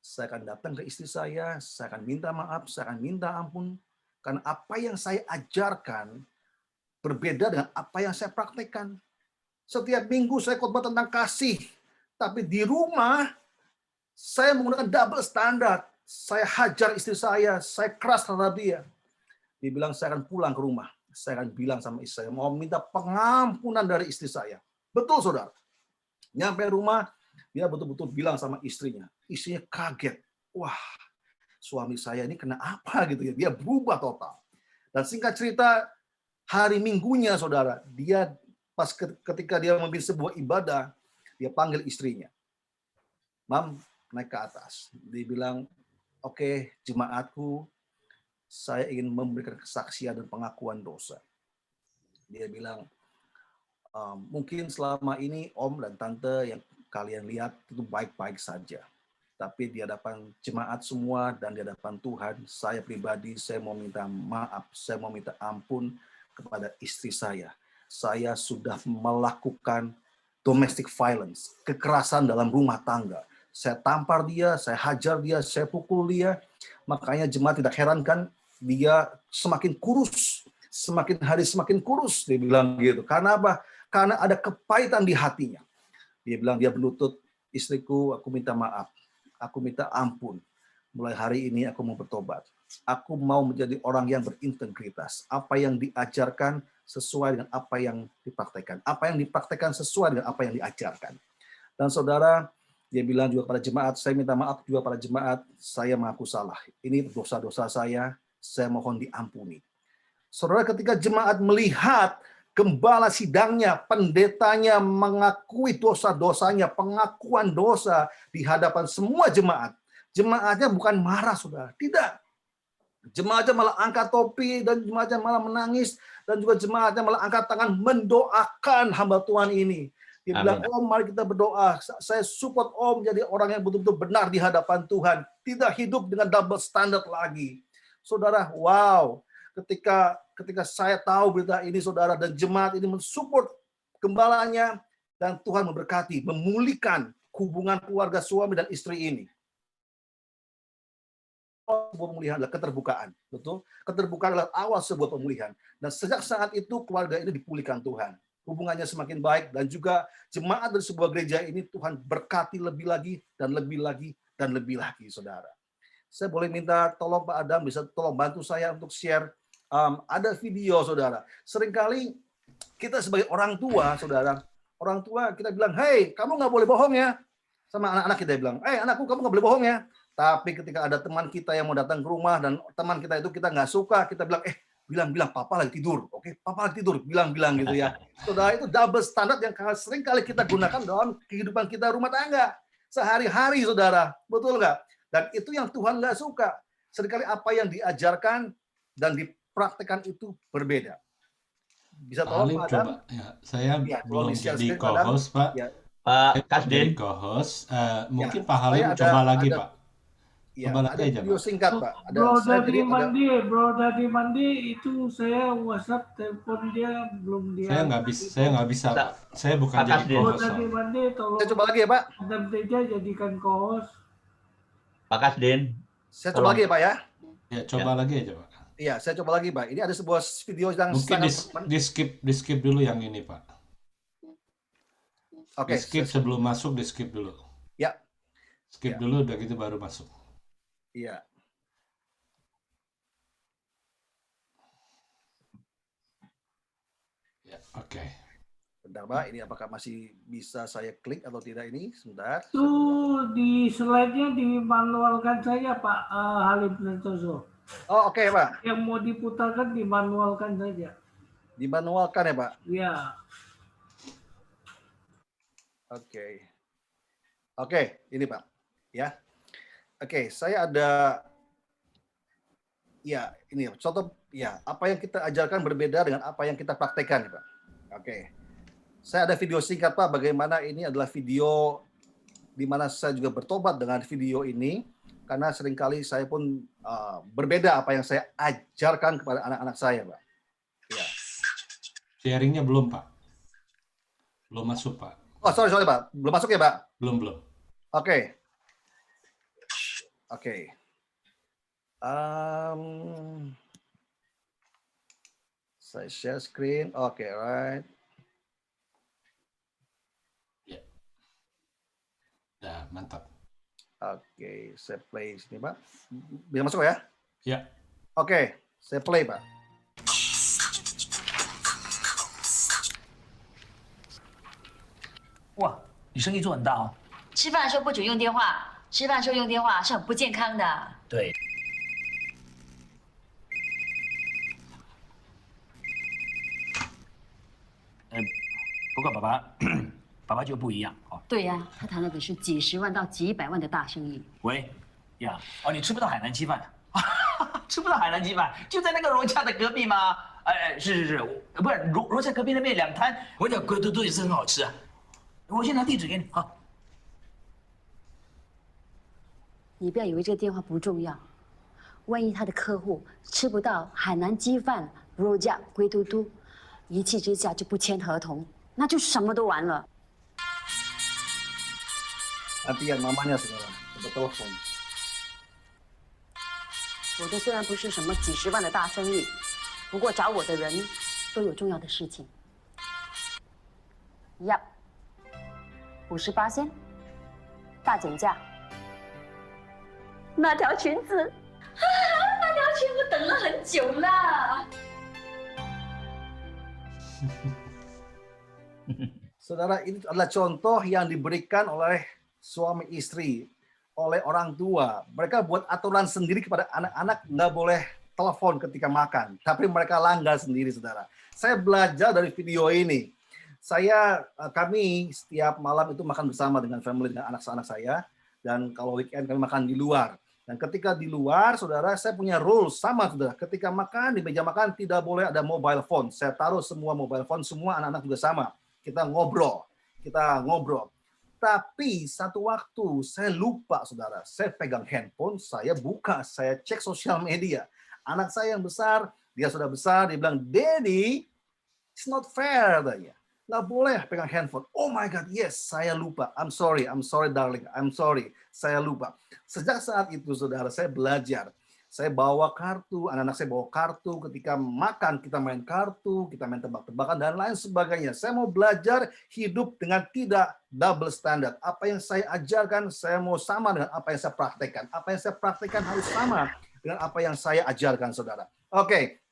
Saya akan datang ke istri saya akan minta maaf, saya akan minta ampun. Karena apa yang saya ajarkan berbeda dengan apa yang saya praktekkan. Setiap minggu saya khotbah tentang kasih. Tapi di rumah, saya menggunakan double standar. Saya hajar istri saya keras terhadap dia. Dia bilang, saya akan pulang ke rumah. Saya akan bilang sama istri saya, mau minta pengampunan dari istri saya. Betul, saudara. Nyampe rumah, dia betul-betul bilang sama istrinya. Istrinya kaget. Wah, suami saya ini kena apa gitu ya. Dia berubah total. Dan singkat cerita, hari Minggunya, saudara, dia ketika dia memimpin sebuah ibadah, dia panggil istrinya. Mam, naik ke atas. Dia bilang, oke, jemaatku, saya ingin memberikan kesaksian dan pengakuan dosa. Dia bilang, mungkin selama ini om dan tante yang kalian lihat itu baik-baik saja. Tapi di hadapan jemaat semua dan di hadapan Tuhan, saya pribadi, saya mau minta maaf, saya mau minta ampun kepada istri saya. Saya sudah melakukan domestic violence, kekerasan dalam rumah tangga. Saya tampar dia, saya hajar dia, saya pukul dia. Makanya jemaat tidak herankan dia semakin kurus, semakin hari semakin kurus. Dia bilang gitu. Karena apa? Karena ada kepahitan di hatinya. Dia bilang, dia berlutut, istriku, aku minta maaf, aku minta ampun. Mulai hari ini aku mau bertobat. Aku mau menjadi orang yang berintegritas. Apa yang diajarkan sesuai dengan apa yang dipraktekkan. Apa yang dipraktekkan sesuai dengan apa yang diajarkan. Dan saudara, dia bilang juga pada jemaat, saya minta maaf juga pada jemaat, saya mengaku salah. Ini dosa-dosa saya mohon diampuni. Saudara, ketika jemaat melihat gembala sidangnya, pendetanya mengakui dosa-dosanya, pengakuan dosa di hadapan semua jemaat, jemaatnya bukan marah, saudara. Tidak. Jemaatnya malah angkat topi, dan jemaatnya malah menangis, dan juga jemaatnya malah angkat tangan mendoakan hamba Tuhan ini. Dia bilang, om mari kita berdoa, saya support om jadi orang yang betul-betul benar di hadapan Tuhan. Tidak hidup dengan double standard lagi. Saudara, wow, ketika saya tahu berita ini, saudara, dan jemaat ini mensupport gembalanya, dan Tuhan memberkati, memulihkan hubungan keluarga suami dan istri ini. Sebuah pemulihan adalah keterbukaan, betul? Keterbukaan adalah awal sebuah pemulihan. Dan sejak saat itu keluarga ini dipulihkan Tuhan. Hubungannya semakin baik, dan juga jemaat dari sebuah gereja ini Tuhan berkati lebih lagi dan lebih lagi dan lebih lagi, saudara. Saya boleh minta tolong Pak Adam bisa tolong bantu saya untuk share. Ada video, saudara. Seringkali kita sebagai orang tua, saudara, orang tua kita bilang, hey, kamu nggak boleh bohong ya. Sama anak-anak kita bilang, hey anakku, kamu nggak boleh bohong ya. Tapi ketika ada teman kita yang mau datang ke rumah dan teman kita itu kita nggak suka, kita bilang, bilang papa lagi tidur, oke, papa lagi tidur, bilang gitu ya. Saudara, itu double standard yang sering kali kita gunakan dalam kehidupan kita rumah tangga sehari-hari, saudara, betul nggak? Dan itu yang Tuhan nggak suka. Seringkali apa yang diajarkan dan dipraktekkan itu berbeda. Bisa tolong Pak Adam? Ya, saya belum jadi co-host, Pak. Ya. Pak Kasdin. Co-host, mungkin Pak Halim coba lagi, Pak. Ya, Coba ada lagi aja, video Pak. singkat, Pak. Ada, Bro saya Dadi jadi ada, Mandi itu saya WhatsApp telepon dia belum Saya diangkat. nggak bisa, Pak. Saya bukan Pak jadi Kasdin. Bro co-host. Dadi soalnya. Mandi tolong saya coba lagi ya, Pak. Adam Teja jadikan co-host. Pak Kasdin. Saya Tolong. coba lagi ya, Pak ya. Ya, coba lagi aja, Pak. Iya, saya coba lagi, Pak. Ini ada sebuah video yang Mungkin sangat di skip dulu yang ini, Pak. Oke, Di skip sebelum masuk, di skip dulu. Ya. Skip Ya. dulu, udah gitu baru masuk. Iya. Ya, oke. Bentar, Pak. Ini apakah masih bisa saya klik atau tidak ini? Sebentar. Itu di slide-nya dimanualkan saja Pak Halim Santoso. Oh, oke, Pak. Yang mau diputarkan dimanualkan saja. Dimanualkan ya, Pak? Ya. Oke. Oke, ini Pak. Ya. Oke, saya ada ya, ini contoh ya, apa yang kita ajarkan berbeda dengan apa yang kita praktekkan, ya, Pak. Oke. Saya ada video singkat, Pak, bagaimana ini adalah video di mana saya juga bertobat dengan video ini karena seringkali saya pun berbeda apa yang saya ajarkan kepada anak-anak saya, Pak. Ya. Sharingnya belum, Pak. Belum masuk, Pak. Oh, sorry, Pak. Belum masuk ya, Pak? Belum. Oke. Saya share screen. Oke, right. Ya. Dah, mantap. Oke, saya play sini, Pak. Bisa masuk ya? Ya. Oke, saya play, Pak. 哇，你生意做很大哦。吃饭的时候不准用电话，吃饭的时候用电话是很不健康的。对。不过爸爸，爸爸就不一样哦。对呀、他谈的可是几十万到几百万的大生意。喂，呀，哦，你吃不到海南鸡饭，吃不到海南鸡饭，就在那个罗家的隔壁吗？是，不是罗家隔壁那边2摊，我讲龟嘟也是很好吃啊。我先拿地址给你啊。你不要以为这个电话不重要，万一他的客户吃不到海南鸡饭、肉酱、龟嘟嘟，一气之下就不签合同，那就什么都完了。 Nanti yang mamanya saudara, coba telepon. 我的虽然不是什么几十万的大生意，不过找我的人都有重要的事情。呀，58%，大减价。那条裙子，那条裙我等了很久了。 Saudara, ini adalah contoh yang diberikan oleh suami istri, oleh orang tua. Mereka buat aturan sendiri kepada anak-anak, nggak boleh telepon ketika makan. Tapi mereka langgar sendiri, saudara. Saya belajar dari video ini. Kami setiap malam itu makan bersama dengan family, dengan anak-anak saya. Dan kalau weekend kami makan di luar. Dan ketika di luar, saudara, saya punya rules sama, saudara. Ketika makan, di meja makan tidak boleh ada mobile phone. Saya taruh semua mobile phone, semua anak-anak juga sama. Kita ngobrol. Tapi satu waktu saya lupa, saudara. Saya pegang handphone, saya buka, saya cek sosial media. Anak saya yang besar, dia sudah besar, dia bilang, Daddy, it's not fair, katanya. Nggak boleh pegang handphone. Oh my God, yes, saya lupa. I'm sorry darling, I'm sorry. Saya lupa. Sejak saat itu, saudara, saya belajar. Saya bawa kartu, anak-anak saya bawa kartu. Ketika makan, kita main kartu, kita main tebak-tebakan, dan lain sebagainya. Saya mau belajar hidup dengan tidak double standard. Apa yang saya ajarkan, saya mau sama dengan apa yang saya praktekkan. Apa yang saya praktekkan harus sama dengan apa yang saya ajarkan, saudara. Oke,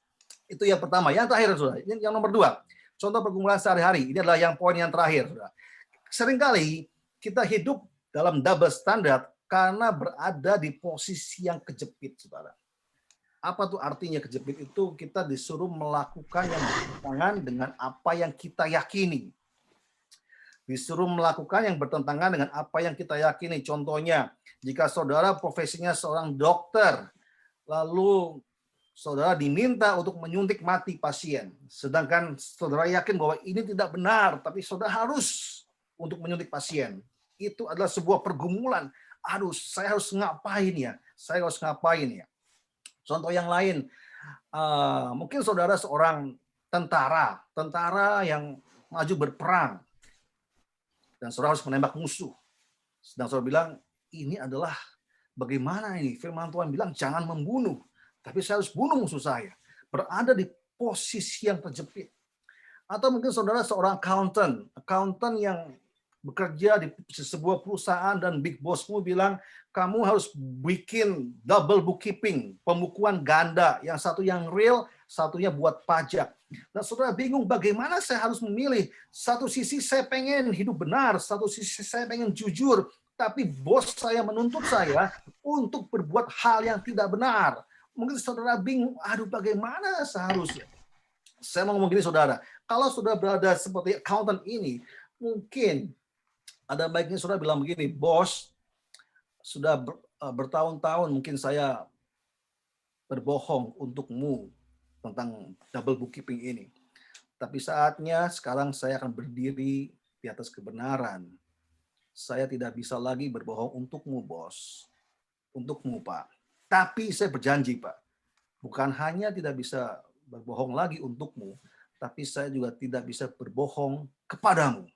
itu yang pertama. Yang terakhir, saudara. Ini yang nomor 2. Contoh pergumulan sehari-hari. Ini adalah yang poin yang terakhir, saudara. Seringkali kita hidup dalam double standard karena berada di posisi yang kejepit, saudara. Apa tuh artinya kejepit itu? Kita disuruh melakukan yang bertentangan dengan apa yang kita yakini. Disuruh melakukan yang bertentangan dengan apa yang kita yakini. Contohnya, jika saudara profesinya seorang dokter, lalu saudara diminta untuk menyuntik mati pasien. Sedangkan saudara yakin bahwa ini tidak benar, tapi saudara harus untuk menyuntik pasien. Itu adalah sebuah pergumulan. Aduh, saya harus ngapain ya? saya harus ngapain ya? Contoh yang lain, mungkin saudara seorang tentara yang maju berperang, dan saudara harus menembak musuh. Sedang saudara bilang, ini adalah bagaimana ini? Firman Tuhan bilang jangan membunuh, tapi saya harus bunuh musuh saya. Berada di posisi yang terjepit. Atau mungkin saudara seorang accountant yang bekerja di sebuah perusahaan dan big bossmu bilang, kamu harus bikin double bookkeeping, pembukuan ganda, yang satu yang real, satunya buat pajak. Dan saudara bingung bagaimana saya harus memilih. Satu sisi saya pengen hidup benar, satu sisi saya pengen jujur, tapi bos saya menuntut saya untuk berbuat hal yang tidak benar. Mungkin saudara bingung, aduh bagaimana seharusnya. Saya mau ngomong gini saudara, kalau saudara berada seperti accountant ini, mungkin ada baiknya saudara bilang begini, bos, sudah bertahun-tahun mungkin saya berbohong untukmu tentang double bookkeeping ini. Tapi saatnya sekarang saya akan berdiri di atas kebenaran. Saya tidak bisa lagi berbohong untukmu, bos. Untukmu, Pak. Tapi saya berjanji, Pak. Bukan hanya tidak bisa berbohong lagi untukmu, tapi saya juga tidak bisa berbohong kepadamu.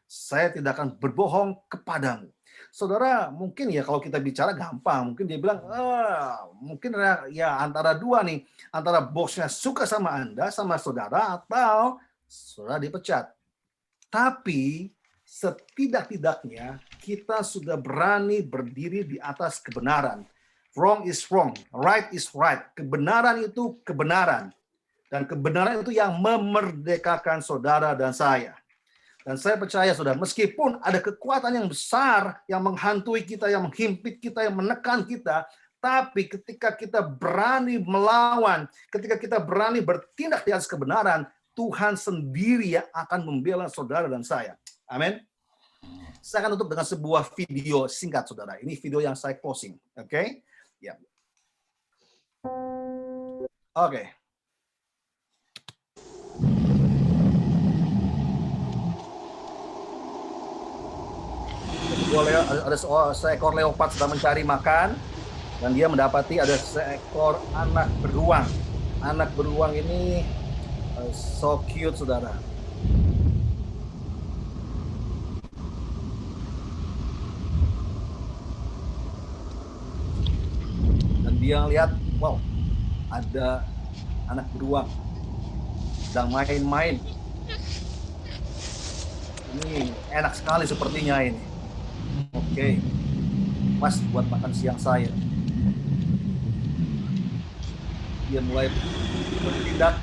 Saya tidak akan berbohong kepadamu. Saudara, mungkin ya kalau kita bicara gampang, mungkin dia bilang, mungkin ya antara dua nih, antara bosnya suka sama Anda, sama saudara, atau saudara dipecat. Tapi setidak-tidaknya kita sudah berani berdiri di atas kebenaran. Wrong is wrong, right is right. Kebenaran itu kebenaran. Dan kebenaran itu yang memerdekakan saudara dan saya. Dan saya percaya saudara, meskipun ada kekuatan yang besar yang menghantui kita, yang menghimpit kita, yang menekan kita, tapi ketika kita berani melawan, ketika kita berani bertindak di atas kebenaran, Tuhan sendiri yang akan membela saudara dan saya. Amin. Saya akan tutup dengan sebuah video singkat saudara. Ini video yang saya closing. Oke? Ya. Oke. Ada seekor leopard sedang mencari makan dan dia mendapati ada seekor anak beruang. Anak beruang ini so cute saudara. Dan dia lihat, wow, ada anak beruang sedang main-main. Ini enak sekali sepertinya ini. Oke, pas buat makan siang saya. Dia mulai bertindak.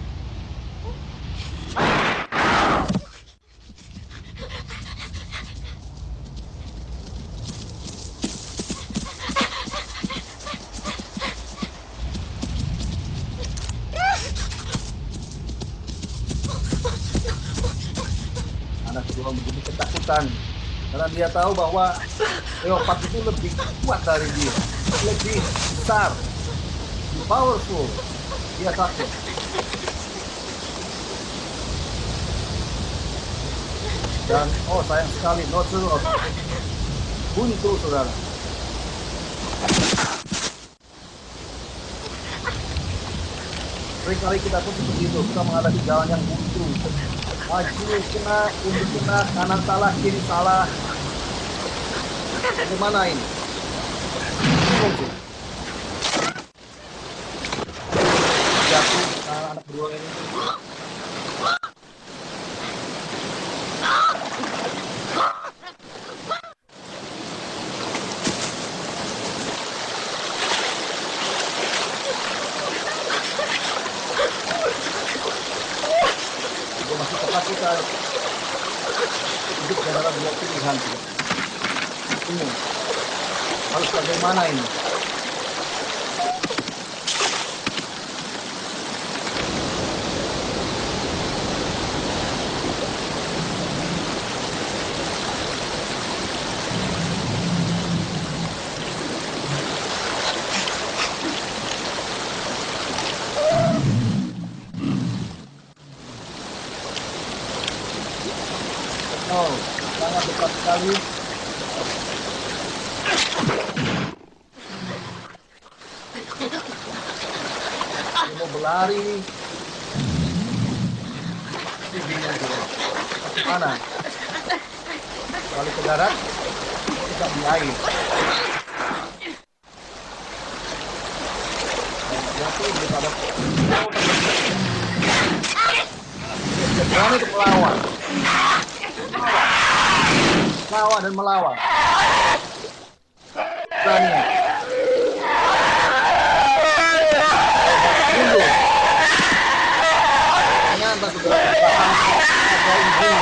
Anak beruang begitu ketakutan. Karena dia tahu bahwa leopard itu lebih kuat dari dia, lebih besar, lebih powerful. Dia takut. Dan sayang sekali, nozzle of buntu saudara. Seringkali kita pun seperti itu, kita menghadapi jalan yang buntu. Maju kena, undur kena, kanan salah, kiri salah. Bagaimana ini? Jatuh anak beruang ini. Masih ketakutan. Hidup adalah dua pilihan. Ini harus bagaimana ini? Sangat dekat sekali. lari. Ini bingung juga. Mana? Balik ke darat, kita di air. Jatuh daripada berani untuk melawan. Melawan dan melawan. Berani. Mundur. Ternyata sudah ada ibu.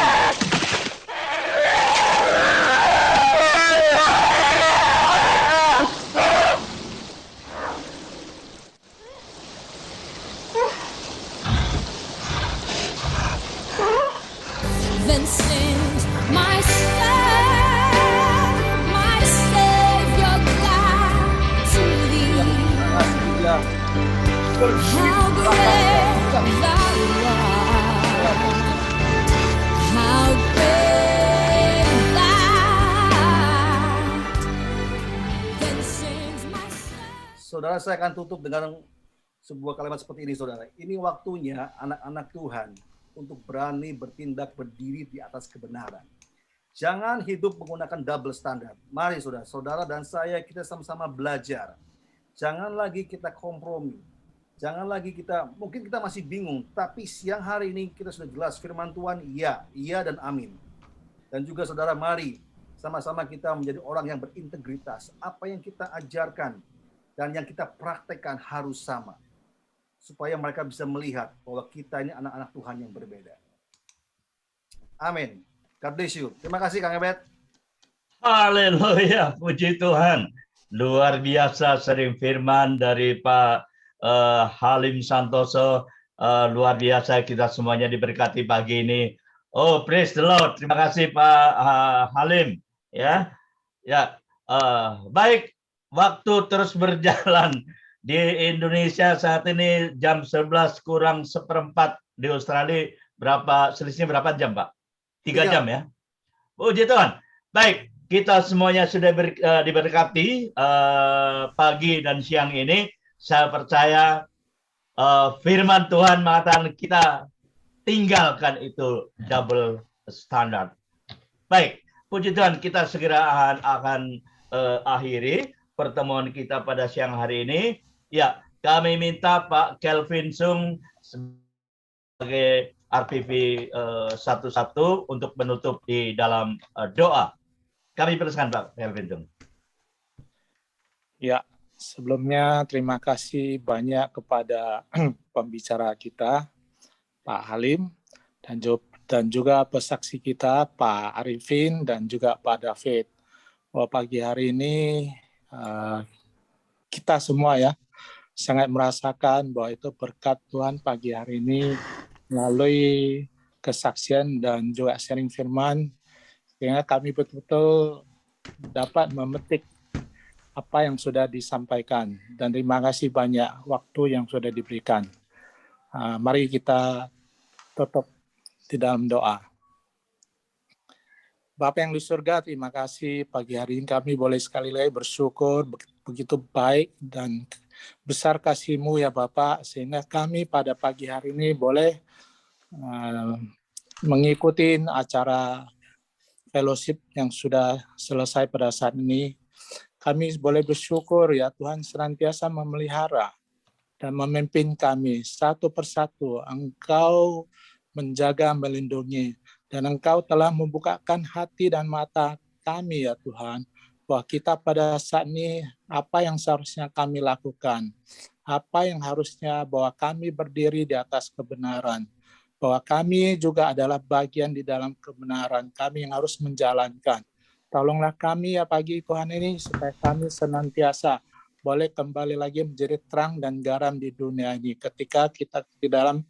Then sings my Savior God to thee. How great thou art! How great thou art! Then sings my Saudara, saya akan tutup dengan sebuah kalimat seperti ini, saudara. Ini waktunya anak-anak Tuhan untuk berani bertindak berdiri di atas kebenaran. Jangan hidup menggunakan double standard. Mari saudara dan saya, kita sama-sama belajar. Jangan lagi kita kompromi. Jangan lagi mungkin kita masih bingung, tapi siang hari ini kita sudah jelas firman Tuhan, iya dan amin. Dan juga saudara, mari sama-sama kita menjadi orang yang berintegritas. Apa yang kita ajarkan dan yang kita praktekkan harus sama. Supaya mereka bisa melihat bahwa kita ini anak-anak Tuhan yang berbeda. Amin. God bless you. Terima kasih Kang Ebet. Haleluya, puji Tuhan. Luar biasa sering firman dari Pak Halim Santoso. Luar biasa, kita semuanya diberkati pagi ini. Oh, praise the Lord. Terima kasih Pak Halim. Ya, baik. Waktu terus berjalan. Di Indonesia saat ini jam 11 kurang seperempat, di Australia selisihnya berapa jam, Pak? 3 jam ya? Puji Tuhan. Baik, kita semuanya sudah diberkati pagi dan siang ini. Saya percaya firman Tuhan mengatakan kita tinggalkan itu double standard. Baik, puji Tuhan, kita segera akan akhiri pertemuan kita pada siang hari ini. Ya, kami minta Pak Kelvin Sung sebagai RPP 11 untuk menutup di dalam doa. Kami persilakan Pak Kelvin Sung. Ya, sebelumnya terima kasih banyak kepada pembicara kita, Pak Halim, dan juga pesaksi kita, Pak Arifin, dan juga Pak David. Bahwa pagi hari ini kita semua ya, sangat merasakan bahwa itu berkat Tuhan pagi hari ini melalui kesaksian dan juga sharing firman, sehingga kami betul-betul dapat memetik apa yang sudah disampaikan. Dan terima kasih banyak waktu yang sudah diberikan. Mari kita tutup di dalam doa. Bapa yang di surga, terima kasih pagi hari ini kami boleh sekali lagi bersyukur begitu baik dan besar kasih-Mu ya Bapak, sehingga kami pada pagi hari ini boleh mengikuti acara fellowship yang sudah selesai pada saat ini. Kami boleh bersyukur ya Tuhan senantiasa memelihara dan memimpin kami satu persatu. Engkau menjaga, melindungi, dan Engkau telah membukakan hati dan mata kami ya Tuhan, bahwa kita pada saat ini apa yang seharusnya kami lakukan, apa yang harusnya bahwa kami berdiri di atas kebenaran, bahwa kami juga adalah bagian di dalam kebenaran, kami yang harus menjalankan. Tolonglah kami ya pagi Tuhan ini, supaya kami senantiasa boleh kembali lagi menjadi terang dan garam di dunia ini. Ketika kita di dalam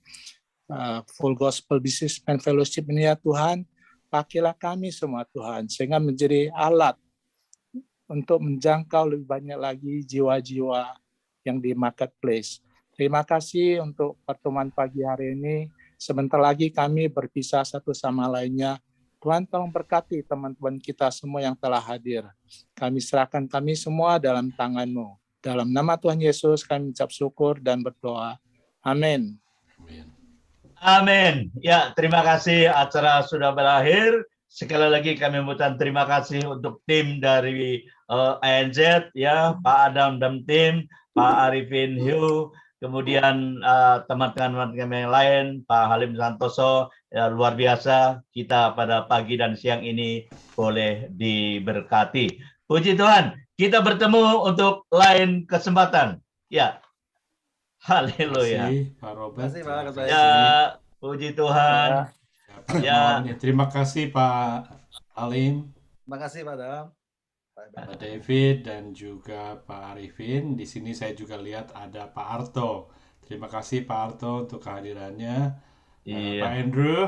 Full Gospel Businessman Fellowship ini ya Tuhan, pakailah kami semua Tuhan, sehingga menjadi alat untuk menjangkau lebih banyak lagi jiwa-jiwa yang di marketplace. Terima kasih untuk pertemuan pagi hari ini. Sebentar lagi kami berpisah satu sama lainnya. Tuhan tolong berkati teman-teman kita semua yang telah hadir. Kami serahkan kami semua dalam tangan-Mu. Dalam nama Tuhan Yesus kami ucap syukur dan berdoa. Amin. Amin. Ya, terima kasih. Acara sudah berakhir. Sekali lagi kami mengucapkan terima kasih untuk tim dari ANZ, ya, Pak Adam dan tim, Pak Arifin Hiu, kemudian teman-teman kami yang lain, Pak Halim Santoso, ya, luar biasa kita pada pagi dan siang ini boleh diberkati. Puji Tuhan, kita bertemu untuk lain kesempatan. Ya, haleluya. Pak Robert. Terima kasih, Pak. Ya, puji Tuhan. Ya. Terima kasih Pak Halim, Terima kasih Pak Adam. Pak David, dan juga Pak Arifin. Di sini saya juga lihat ada Pak Arto. Terima kasih Pak Arto untuk kehadirannya. Iya. Pak Andrew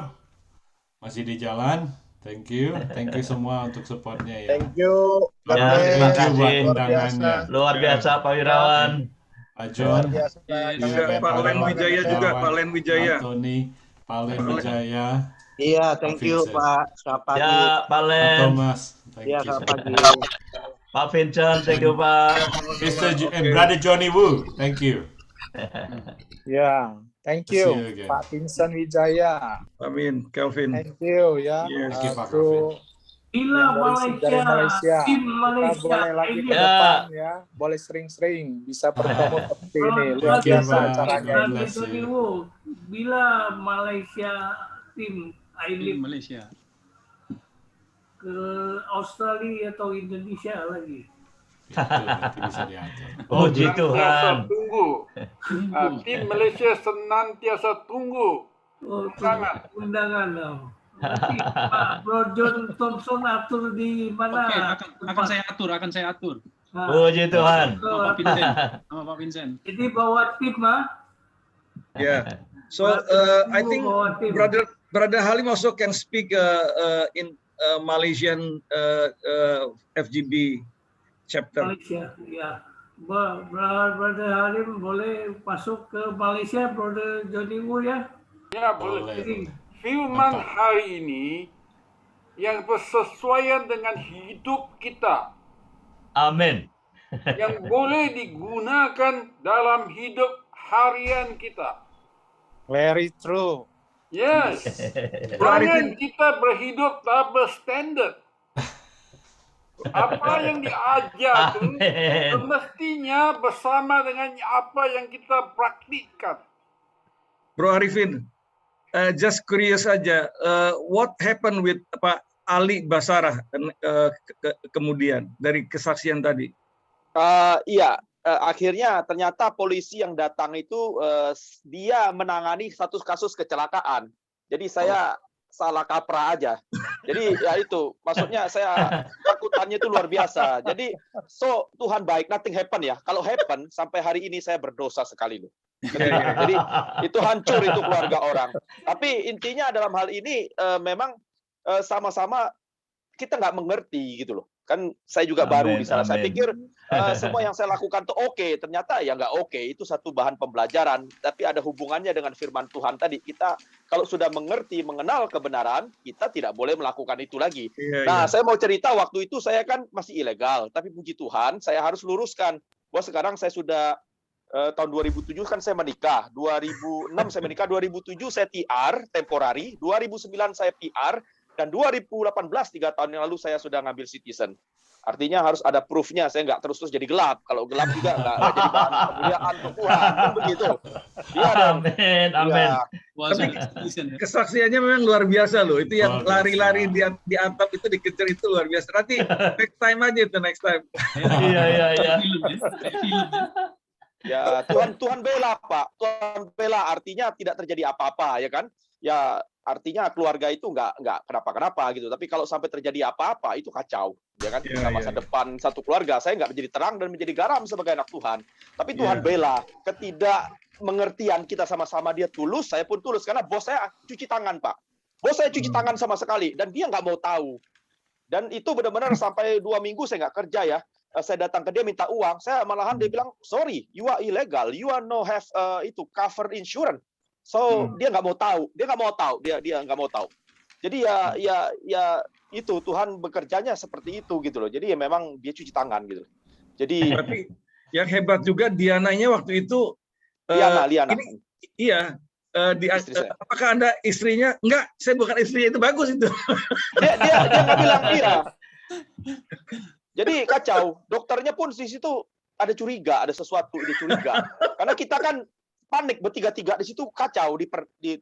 masih di jalan. Thank you semua untuk supportnya ya. Thank you. Ya, terima Thank you buat kasih. undangannya. Luar biasa Pak Wirawan. Pak John, Juga Pak Len Wijaya juga, Pak Len Wijaya. Anthony, Pak Len Wijaya. Iya, thank you Pak. Selamat pagi. Ya, Pak Len. Thomas, thank Iya, you. selamat pagi. Pak Vincent, thank you Pak. Brother Johnny Wu, thank you. Ya, thank See you you again. Pak Vincent Wijaya. Amin, Kelvin. Thank you ya. Yes. Thank you, Pak Itu Gila dari Malaysia, tim Kita Malaysia. boleh lagi ke Ya. depan ya. Boleh sering-sering bisa bertemu seperti ini. Luar Thank you, biasa Pak. acaranya. God bless you. Bila Malaysia tim Tim Malaysia. ke Australia atau Indonesia lagi. Itu nanti bisa diatur. Puji Tuhan. Tunggu. Tim Malaysia senantiasa tunggu Oh, undangan. undangan. Nanti Pak Bro John Thompson atur di mana? Oke, akan saya atur. Nah, Puji Tuhan. Sama Pak Vincent. Sama Pak Vincent. jadi bawa tim Yeah. So I think bawa tim. Brother Halim also can speak in Malaysian FGB chapter. Malaysia, ya. Brother Halim boleh masuk ke Malaysia, Brother Johnny Wu ya. Ya, boleh. Jadi Firman hari ini yang bersesuaian dengan hidup kita, Amin. yang boleh digunakan dalam hidup harian kita. Very true. Yes. Jangan kita berhidup double standard. Apa yang diajarkan Amin. semestinya bersama dengan apa yang kita praktikkan. Bro Arifin, just curious aja, what happened with Pak Ali Basarah kemudian dari kesaksian tadi? Iya, akhirnya ternyata polisi yang datang itu dia menangani satu kasus kecelakaan. Jadi saya salah kaprah aja. Jadi ya itu, maksudnya saya takutannya itu luar biasa. Jadi Tuhan baik, nothing happen ya. Kalau happen sampai hari ini saya berdosa sekali loh. Jadi itu hancur itu keluarga orang. Tapi intinya dalam hal ini memang sama-sama kita nggak mengerti gitu loh. Kan saya juga baru di sana. Saya pikir semua yang saya lakukan tuh oke. Ternyata ya nggak oke. Itu satu bahan pembelajaran. Tapi ada hubungannya dengan firman Tuhan tadi. Kita kalau sudah mengerti, mengenal kebenaran, kita tidak boleh melakukan itu lagi. Nah, saya mau cerita waktu itu saya kan masih ilegal. Tapi puji Tuhan, saya harus luruskan. Bahwa sekarang saya sudah tahun 2007 kan saya menikah. 2006 saya menikah, 2007 saya TR, temporari. 2009 saya PR. Dan 2018, 3 tahun yang lalu saya sudah ngambil citizen. Artinya harus ada proof-nya. Saya nggak terus jadi gelap. Kalau gelap juga nggak jadi bahan kemuliaan untuk Tuhan. Kan begitu. Iya dong. Amin. Amin. Ya. Tapi kesaksiannya memang luar biasa loh. Itu yang lari-lari di atap itu dikejar itu luar biasa. Nanti next time aja itu next time. Iya. Ya, Tuhan bela, Pak. Tuhan bela artinya tidak terjadi apa-apa, ya kan? Ya, artinya keluarga itu nggak kenapa-kenapa gitu. Tapi kalau sampai terjadi apa-apa itu kacau, ya kan? Kita masa depan satu keluarga, saya nggak menjadi terang dan menjadi garam sebagai anak Tuhan. Tapi Tuhan bela ketidakmengertian kita sama-sama, dia tulus, saya pun tulus karena bos saya cuci tangan, Pak. Bos saya cuci tangan sama sekali dan dia nggak mau tahu. Dan itu benar-benar sampai 2 minggu saya nggak kerja ya. Saya datang ke dia minta uang, saya malahan dia bilang sorry, you are illegal, you are no have itu cover insurance. So dia nggak mau tahu, dia nggak mau tahu. Jadi ya itu Tuhan bekerjanya seperti itu gitu loh. Jadi ya memang dia cuci tangan gitu. Jadi tapi yang hebat juga Diananya waktu itu Liana. Iya. Istri saya. Apakah Anda istrinya? Enggak, saya bukan istrinya, itu bagus itu. Dia nggak bilang iya. Jadi kacau. Dokternya pun di situ ada curiga, ada sesuatu, dia curiga. Karena kita kan panik bertiga-tiga di situ, kacau di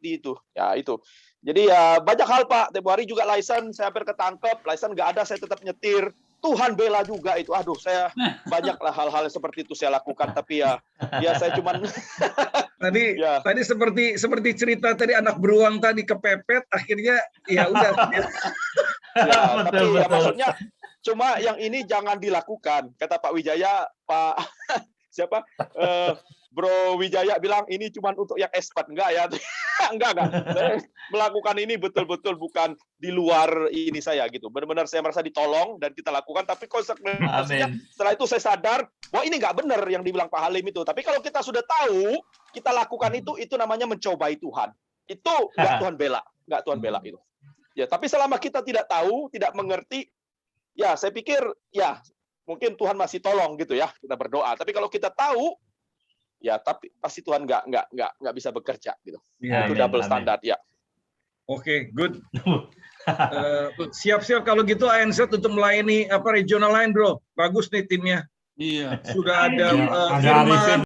itu. Ya itu. Jadi ya banyak hal Pak. Tempo hari juga license saya hampir ketangkep, license nggak ada, saya tetap nyetir. Tuhan bela juga itu. Aduh, saya banyaklah hal-hal seperti itu saya lakukan, tapi ya saya cuman tadi seperti cerita tadi anak beruang tadi kepepet, akhirnya ya udah. Ya, tapi ya maksudnya cuma yang ini jangan dilakukan. Kata Pak Wijaya, Pak siapa? Bro Wijaya bilang ini cuma untuk yang expert. Enggak ya. Enggak. Saya melakukan ini betul-betul bukan di luar ini saya gitu. Benar-benar saya merasa ditolong dan kita lakukan, tapi konsekuensinya setelah itu saya sadar bahwa ini enggak benar yang dibilang Pak Halim itu. Tapi kalau kita sudah tahu, kita lakukan itu namanya mencobai Tuhan. Itu enggak Tuhan bela, enggak Tuhan bela itu. Ya, tapi selama kita tidak tahu, tidak mengerti, ya saya pikir ya mungkin Tuhan masih tolong gitu ya, kita berdoa. Tapi kalau kita tahu, ya tapi pasti Tuhan nggak bisa bekerja gitu. Ya, itu double standard ya. Oke, good. Siap-siap kalau gitu ANZ untuk melayani regional line, bro. Bagus nih timnya. Iya. Sudah ada Ada Arifin